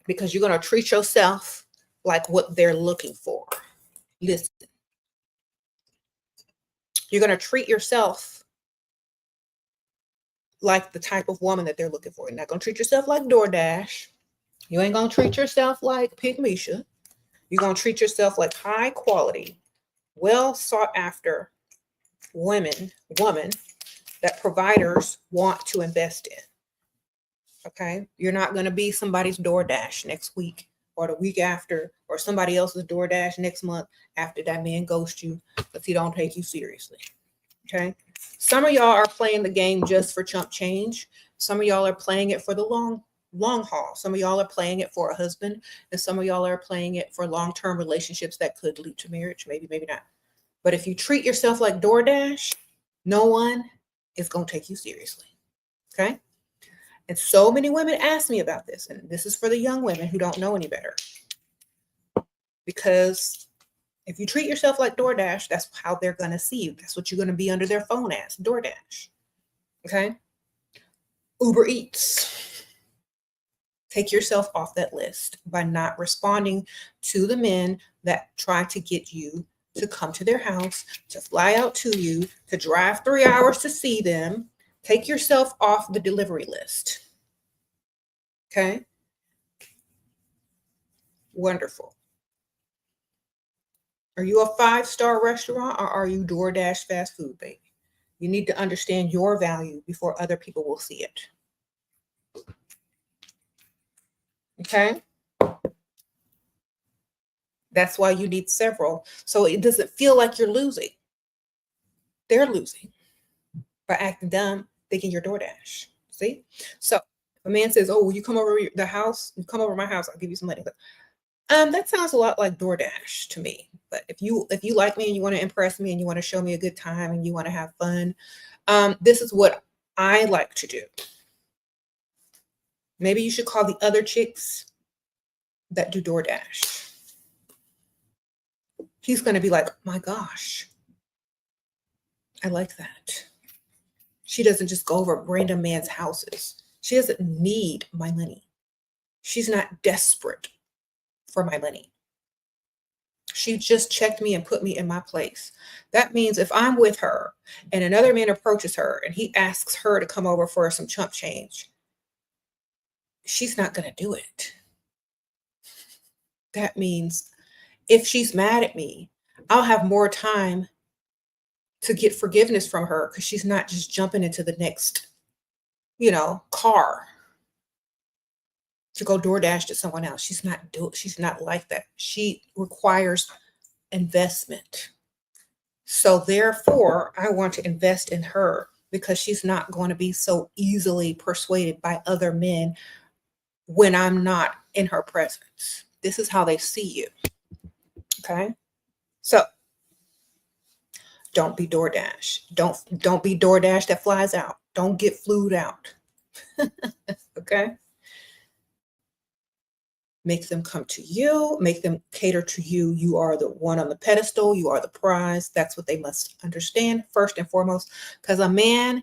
because you're going to treat yourself like what they're looking for. Listen, you're going to treat yourself like the type of woman that they're looking for. You're not going to treat yourself like DoorDash. You ain't going to treat yourself like Pig Misha. You're going to treat yourself like high quality, well sought after woman that providers want to invest in. Okay. You're not going to be somebody's DoorDash next week or the week after, or somebody else's DoorDash next month after that man ghosts you because he don't take you seriously. Okay. Some of y'all are playing the game just for chump change. Some of y'all are playing it for the long haul. Some of y'all are playing it for a husband, and some of y'all are playing it for long-term relationships that could lead to marriage. Maybe, maybe not. But if you treat yourself like DoorDash, no one is going to take you seriously. Okay. And so many women ask me about this, and this is for the young women who don't know any better. Because if you treat yourself like DoorDash, that's how they're going to see you. That's what you're going to be under their phone as, DoorDash. Okay? Uber Eats. Take yourself off that list by not responding to the men that try to get you to come to their house, to fly out to you, to drive 3 hours to see them. Take yourself off the delivery list. Okay? Wonderful. Are you a 5-star restaurant, or are you DoorDash fast food, baby? You need to understand your value before other people will see it. Okay? That's why you need several. So it doesn't feel like you're losing. They're losing by acting dumb, thinking you're DoorDash. See? So if a man says, oh, will you come over the house? You come over my house, I'll give you some money. That sounds a lot like DoorDash to me. But if you like me and you want to impress me and you want to show me a good time and you want to have fun, this is what I like to do. Maybe you should call the other chicks that do DoorDash. He's going to be like, my gosh, I like that. She doesn't just go over random man's houses. She doesn't need my money. She's not desperate for my money. She just checked me and put me in my place. That means if I'm with her and another man approaches her and he asks her to come over for some chump change, she's not going to do it. That means if she's mad at me, I'll have more time to get forgiveness from her because she's not just jumping into the next, car to go DoorDash to someone else. She's not like that. She requires investment. So therefore, I want to invest in her because she's not going to be so easily persuaded by other men when I'm not in her presence. This is how they see you. Okay? So don't be DoorDash. Don't be DoorDash that flies out. Don't get flued out. Okay? Make them come to you. Make them cater to you. You are the one on the pedestal. You are the prize. That's what they must understand first and foremost. Because a man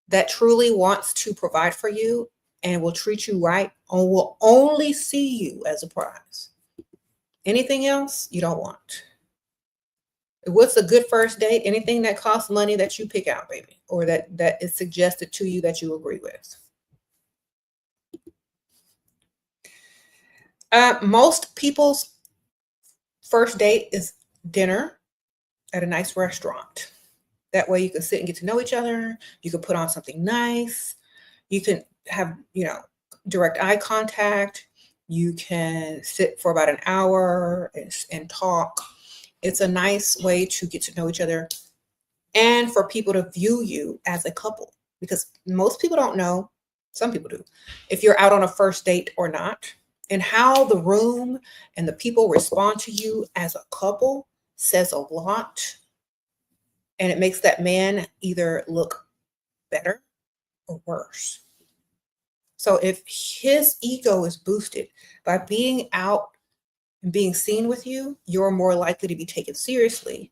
that truly wants to provide for you and will treat you right will only see you as a prize. Anything else you don't want. What's a good first date? Anything that costs money that you pick out, baby, or that is suggested to you that you agree with. Most people's first date is dinner at a nice restaurant. That way you can sit and get to know each other. You can put on something nice. You can have, direct eye contact. You can sit for about an hour and talk. It's a nice way to get to know each other and for people to view you as a couple, because most people don't know Some people do. If you're out on a first date or not, and how the room and the people respond to you as a couple says a lot. And it makes that man either look better or worse. So if his ego is boosted by being out and being seen with you, you're more likely to be taken seriously.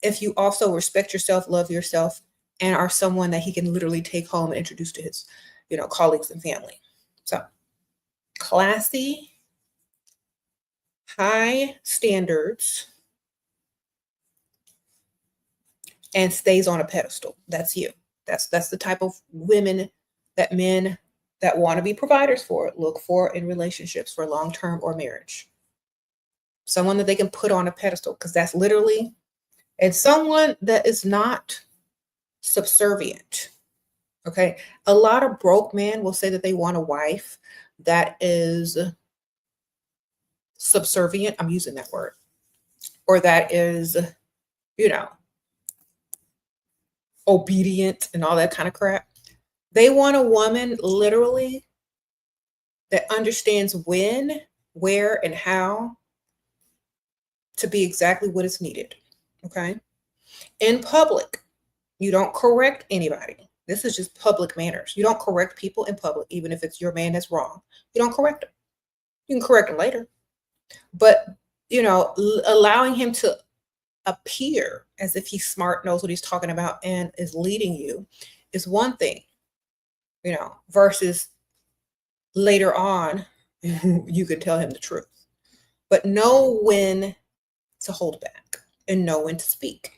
If you also respect yourself, love yourself, and are someone that he can literally take home and introduce to his, colleagues and family. So classy, high standards, and stays on a pedestal. That's you. That's the type of women that men that want to be providers for look for in relationships for long-term or marriage. Someone that they can put on a pedestal, because that's literally, and someone that is not subservient. Okay. A lot of broke men will say that they want a wife that is subservient. I'm using that word. Or that is, obedient and all that kind of crap. They want a woman literally that understands when, where, and how to be exactly what is needed. Okay. In public, you don't correct anybody. This is just public manners. You don't correct people in public, even if it's your man that's wrong. You don't correct them. You can correct them later. But, allowing him to appear as if he's smart, knows what he's talking about, and is leading you is one thing, versus later on, you could tell him the truth. But know when to hold back and know when to speak.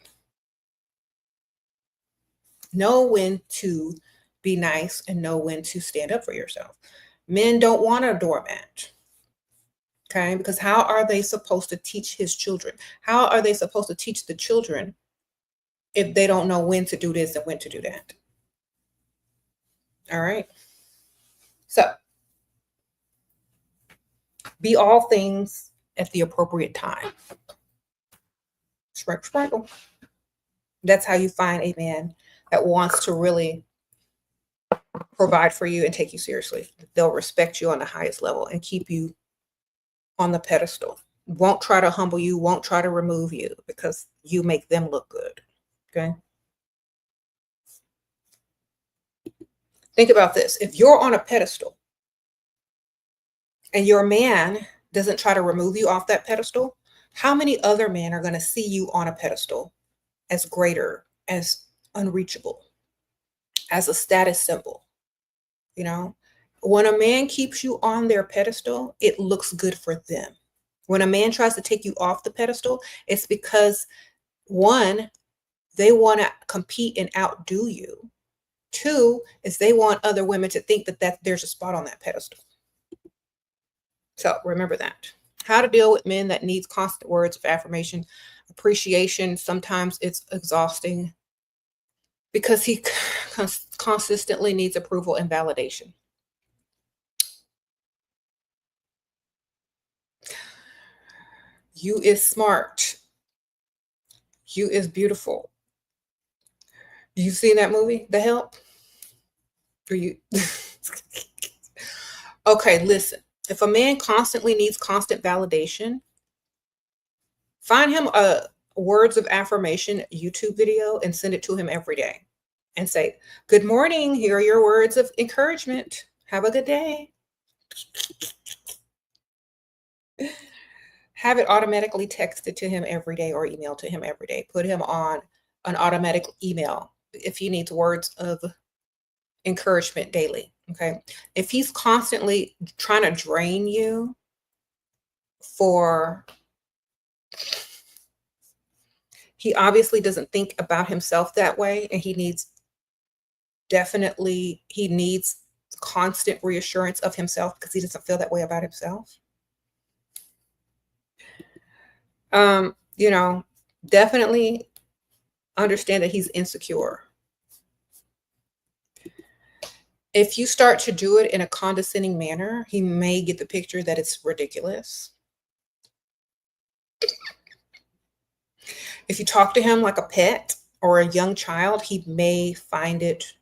Know when to be nice and know when to stand up for yourself. Men don't want a doormat. Okay, because how are they supposed to teach his children? How are they supposed to teach the children if they don't know when to do this and when to do that? All right. So be all things at the appropriate time. Sprinkle. That's how you find a man that wants to really provide for you and take you seriously. They'll respect you on the highest level and keep you on the pedestal. Won't try to humble you, won't try to remove you because you make them look good. Okay. Think about this. If you're on a pedestal and your man doesn't try to remove you off that pedestal, how many other men are going to see you on a pedestal as greater, as unreachable, as a status symbol? When a man keeps you on their pedestal, it looks good for them. When a man tries to take you off the pedestal, it's because, one, they want to compete and outdo you. Two, is they want other women to think that there's a spot on that pedestal. So remember that. How to deal with men that needs constant words of affirmation, appreciation. Sometimes it's exhausting because he consistently needs approval and validation. You is smart. You is beautiful. You seen that movie, The Help? Or you? Okay, listen. If a man constantly needs constant validation, find him a words of affirmation YouTube video and send it to him every day. And say, good morning. Here are your words of encouragement. Have a good day. Have it automatically texted to him every day or emailed to him every day. Put him on an automatic email if he needs words of encouragement daily. Okay. If he's constantly trying to drain you he obviously doesn't think about himself that way, and he needs constant reassurance of himself because he doesn't feel that way about himself. Definitely understand that he's insecure. If you start to do it in a condescending manner, he may get the picture that it's ridiculous. If you talk to him like a pet or a young child, he may find it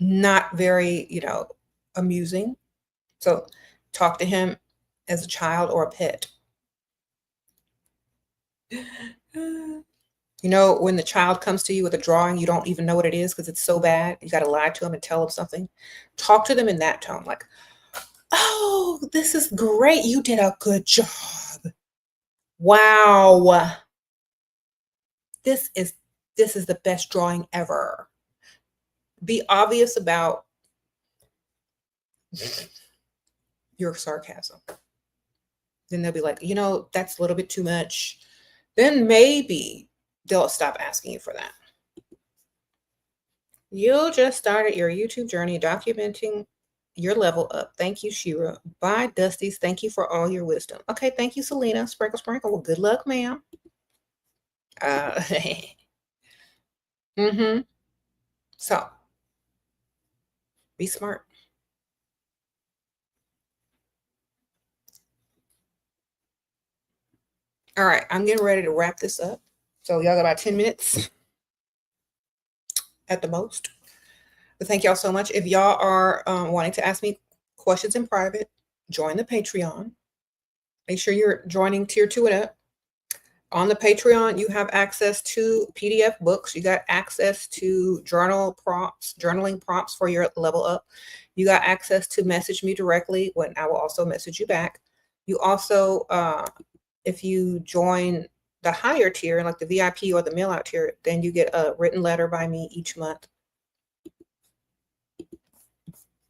not very, amusing. So talk to him as a child or a pet. When the child comes to you with a drawing, you don't even know what it is because it's so bad. You got to lie to them and tell them something. Talk to them in that tone, like, "Oh, this is great. You did a good job. Wow. This is the best drawing ever." Be obvious about your sarcasm. Then they'll be like, that's a little bit too much. Then maybe they'll stop asking you for that. You just started your YouTube journey documenting your level up. Thank you, Shira. Bye, Dusties. Thank you for all your wisdom. Okay, thank you, Selena. Sprinkle, sprinkle. Well, good luck, ma'am. Mm-hmm. So, be smart. All right, I'm getting ready to wrap this up. So y'all got about 10 minutes at the most. But thank y'all so much. If y'all are wanting to ask me questions in private, join the Patreon. Make sure you're joining tier 2 and up. On the Patreon, you have access to PDF books. You got access to journaling prompts for your level up. You got access to message me directly when I will also message you back. You also, if you join the higher tier, like the VIP or the mail out tier, then you get a written letter by me each month.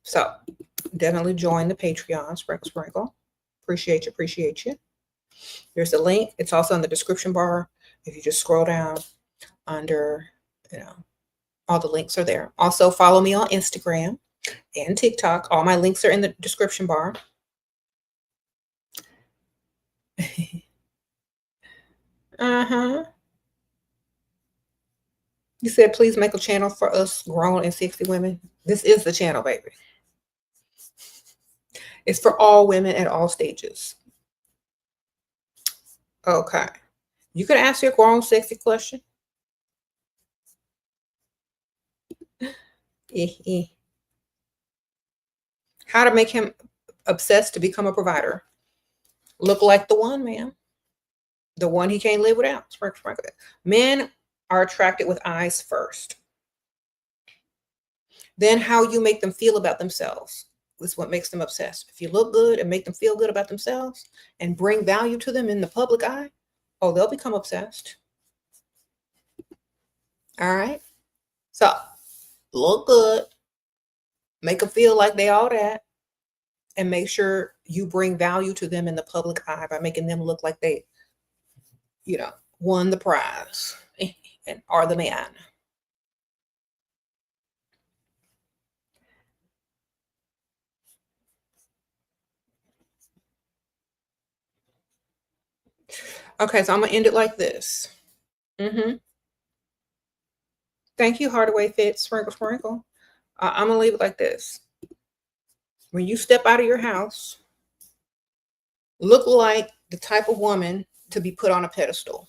So definitely join the Patreon, Sprinkle Sprinkle. Appreciate you. There's a link. It's also in the description bar. If you just scroll down under, all the links are there. Also follow me on Instagram and TikTok. All my links are in the description bar. Uh-huh. You said, please make a channel for us grown and 60 women. This is the channel, baby. It's for all women at all stages. Okay. You could ask your grown, sexy question. How to make him obsessed to become a provider. Look like the one, man. The one he can't live without. Men are attracted with eyes first. Then how you make them feel about themselves is what makes them obsessed. If you look good and make them feel good about themselves and bring value to them in the public eye, oh, they'll become obsessed. All right. So look good, make them feel like they all that, and make sure you bring value to them in the public eye by making them look like they, won the prize and are the man. Okay, so I'm gonna end it like this. Thank you, Hardaway Fit, Sprinkle Sprinkle. I'm gonna leave it like this. When you step out of your house, look like the type of woman to be put on a pedestal.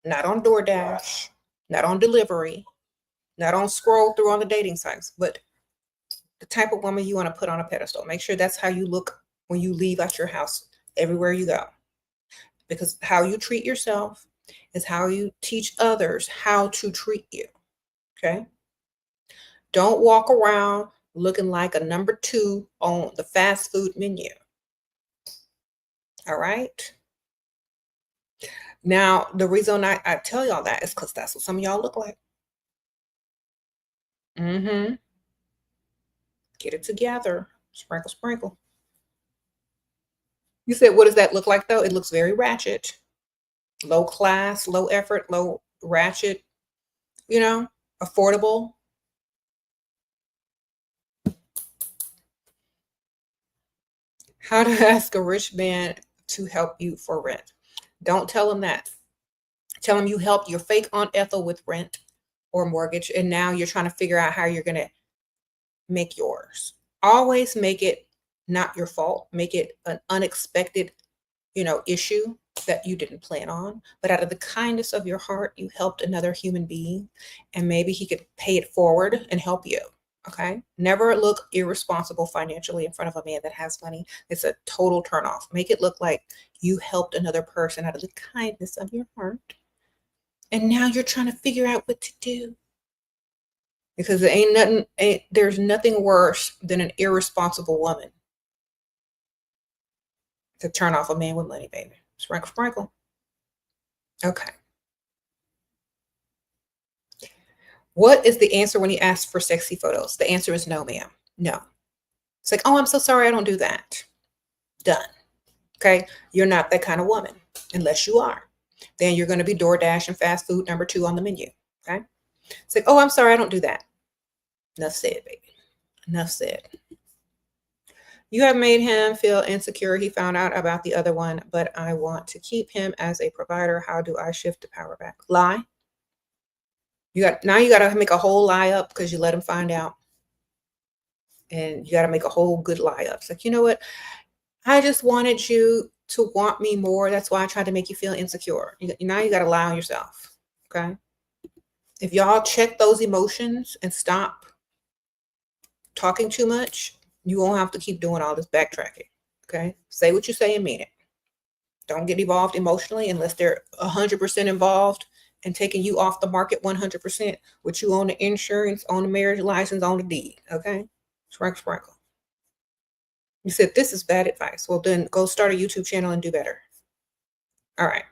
Not on DoorDash, not on delivery, not on scroll through on the dating sites, but the type of woman you want to put on a pedestal. Make sure that's how you look when you leave out your house, everywhere you go. Because how you treat yourself is how you teach others how to treat you. Okay? Don't walk around looking like a number 2 on the fast food menu. All right? Now, the reason I tell y'all that is because that's what some of y'all look like. Get it together. Sprinkle, sprinkle. You said, what does that look like, though? It looks very ratchet. Low class, low effort, low ratchet, affordable. How to ask a rich man to help you for rent. Don't tell him that. Tell him you helped your fake Aunt Ethel with rent or mortgage, and now you're trying to figure out how you're going to make yours. Always make it not your fault. Make it an unexpected, issue that you didn't plan on. But out of the kindness of your heart, you helped another human being, and maybe he could pay it forward and help you. Okay. Never look irresponsible financially in front of a man that has money. It's a total turnoff. Make it look like you helped another person out of the kindness of your heart. And now you're trying to figure out what to do. Because there's nothing worse than an irresponsible woman to turn off a man with money, baby. Sprinkle, sprinkle. Okay. What is the answer when he asks for sexy photos? The answer is no, ma'am. No. It's like, oh, I'm so sorry, I don't do that. Done. Okay. You're not that kind of woman unless you are. Then you're going to be DoorDash and fast food number 2 on the menu. Okay. It's like, oh, I'm sorry, I don't do that. Enough said, baby. Enough said. You have made him feel insecure. He found out about the other one, but I want to keep him as a provider. How do I shift the power back? Lie. You got to make a whole lie up because you let him find out. And you got to make a whole good lie up. It's like, you know what? I just wanted you to want me more. That's why I tried to make you feel insecure. Now you got to lie on yourself. Okay. If y'all check those emotions and stop talking too much, you won't have to keep doing all this backtracking. Okay. Say what you say and mean it. Don't get involved emotionally unless they're 100% involved and taking you off the market 100% with you on the insurance, on the marriage license, on the deed. Okay. Sprinkle, sprinkle. You said this is bad advice. Well, then go start a YouTube channel and do better. All right.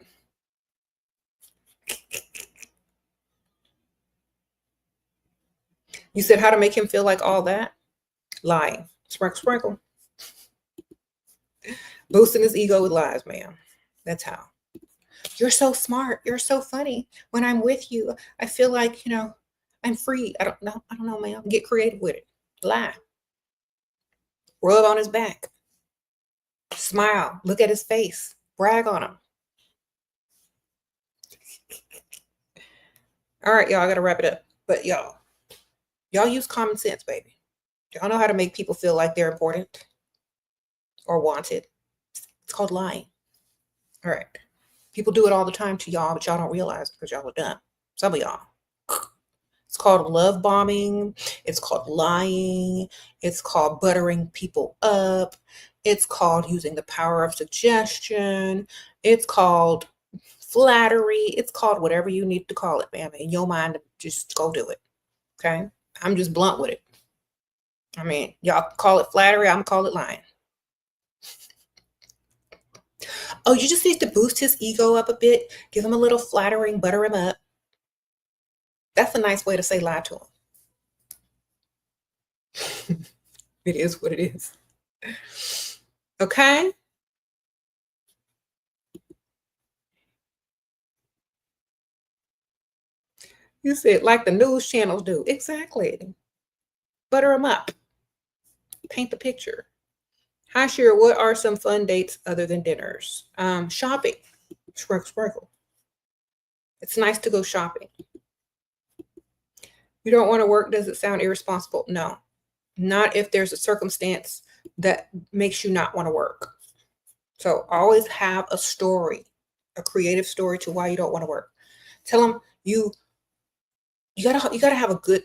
You said how to make him feel like all that? Lying. Sprinkle, sprinkle. Boosting his ego with lies, ma'am. That's how. You're so smart. You're so funny. When I'm with you, I feel like, I'm free. I don't know, ma'am. Get creative with it. Lie. Rub on his back. Smile. Look at his face. Brag on him. All right, y'all, I got to wrap it up. But y'all use common sense, baby. Y'all know how to make people feel like they're important or wanted. It's called lying. All right. People do it all the time to y'all, but y'all don't realize it because y'all are dumb. Some of y'all. It's called love bombing. It's called lying. It's called buttering people up. It's called using the power of suggestion. It's called flattery. It's called whatever you need to call it, ma'am. In your mind, just go do it. Okay? I'm just blunt with it. I mean, y'all call it flattery. I'm going to call it lying. Oh, you just need to boost his ego up a bit. Give him a little flattering, butter him up. That's a nice way to say lie to him. It is what it is. Okay? You said like the news channels do. Exactly. Butter them up. Paint the picture. Hi, Shira. What are some fun dates other than dinners? Shopping. Sprinkle, sprinkle. It's nice to go shopping. You don't want to work. Does it sound irresponsible? No. Not if there's a circumstance that makes you not want to work. So always have a story, a creative story to why you don't want to work. Tell them you gotta have a good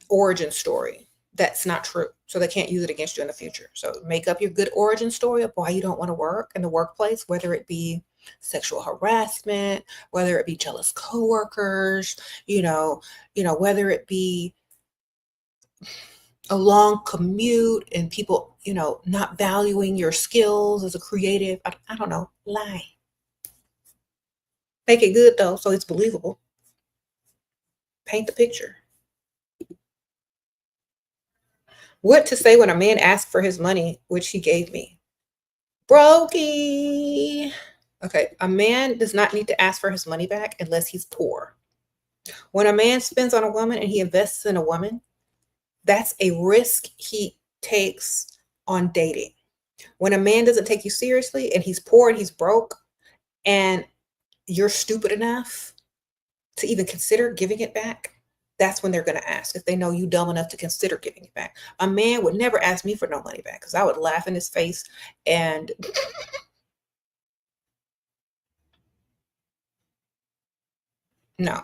origin story that's not true, so they can't use it against you in the future. So make up your good origin story of why you don't want to work in the workplace, whether it be sexual harassment, whether it be jealous coworkers, whether it be a long commute and people, not valuing your skills as a creative. I don't know. Lie. Make it good though, so it's believable. Paint the picture. What to say when a man asks for his money, which he gave me? Brokey. Okay, a man does not need to ask for his money back unless he's poor. When a man spends on a woman and he invests in a woman, that's a risk he takes on dating. When a man doesn't take you seriously and he's poor and he's broke and you're stupid enough to even consider giving it back, that's when they're going to ask, if they know you dumb enough to consider giving it back. A man would never ask me for no money back because I would laugh in his face and no,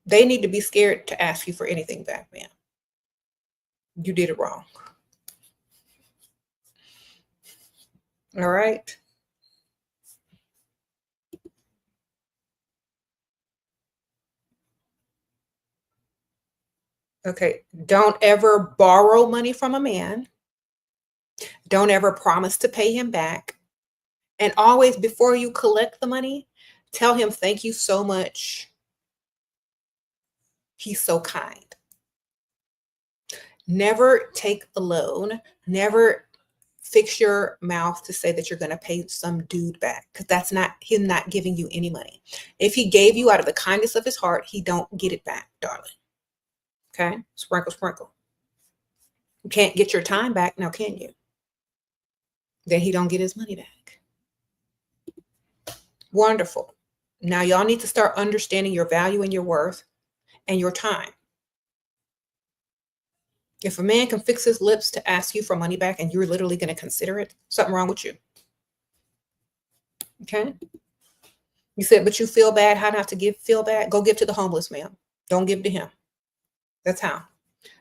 they need to be scared to ask you for anything back, man. You did it wrong. All right. Okay. Don't ever borrow money from a man. Don't ever promise to pay him back. And always, before you collect the money, tell him, thank you so much. He's so kind. Never take a loan. Never fix your mouth to say that you're going to pay some dude back, because that's not him not giving you any money. If he gave you out of the kindness of his heart, he don't get it back, darling. Okay? Sprinkle, sprinkle. You can't get your time back now, can you? Then he don't get his money back. Wonderful. Now y'all need to start understanding your value and your worth and your time. If a man can fix his lips to ask you for money back and you're literally going to consider it, something wrong with you. Okay? You said, but you feel bad. How not to feel bad? Go give to the homeless, ma'am. Don't give to him. That's how.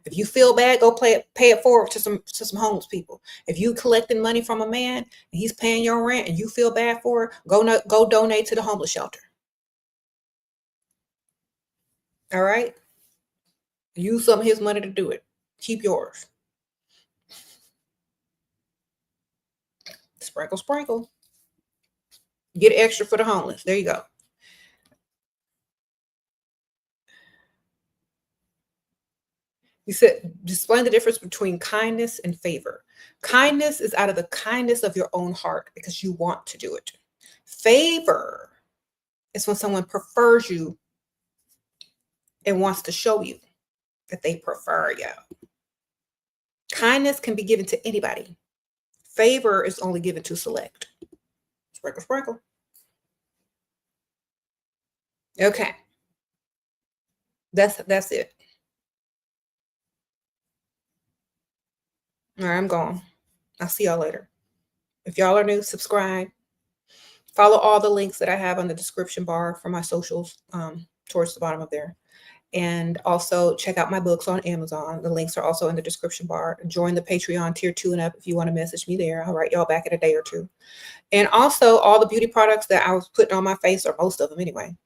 If you feel bad, go pay it forward to some homeless people. If you collecting money from a man and he's paying your rent and you feel bad for it, go donate to the homeless shelter. All right? Use some of his money to do it. Keep yours. Sprinkle, sprinkle. Get extra for the homeless. There you go. You said, explain the difference between kindness and favor. Kindness is out of the kindness of your own heart because you want to do it. Favor is when someone prefers you and wants to show you that they prefer you. Kindness can be given to anybody. Favor is only given to select. Sprinkle, sprinkle. Okay. That's it. All right, I'm gone. I'll see y'all later. If y'all are new, subscribe. Follow all the links that I have on the description bar for my socials towards the bottom of there. And also check out my books on Amazon. The links are also in the description bar. Join the Patreon tier 2 and up if you want to message me there. I'll write y'all back in a day or two. And also all the beauty products that I was putting on my face, or most of them anyway,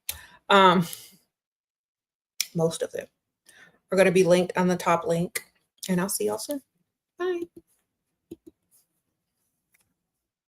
most of them are going to be linked on the top link. And I'll see y'all soon. Bye.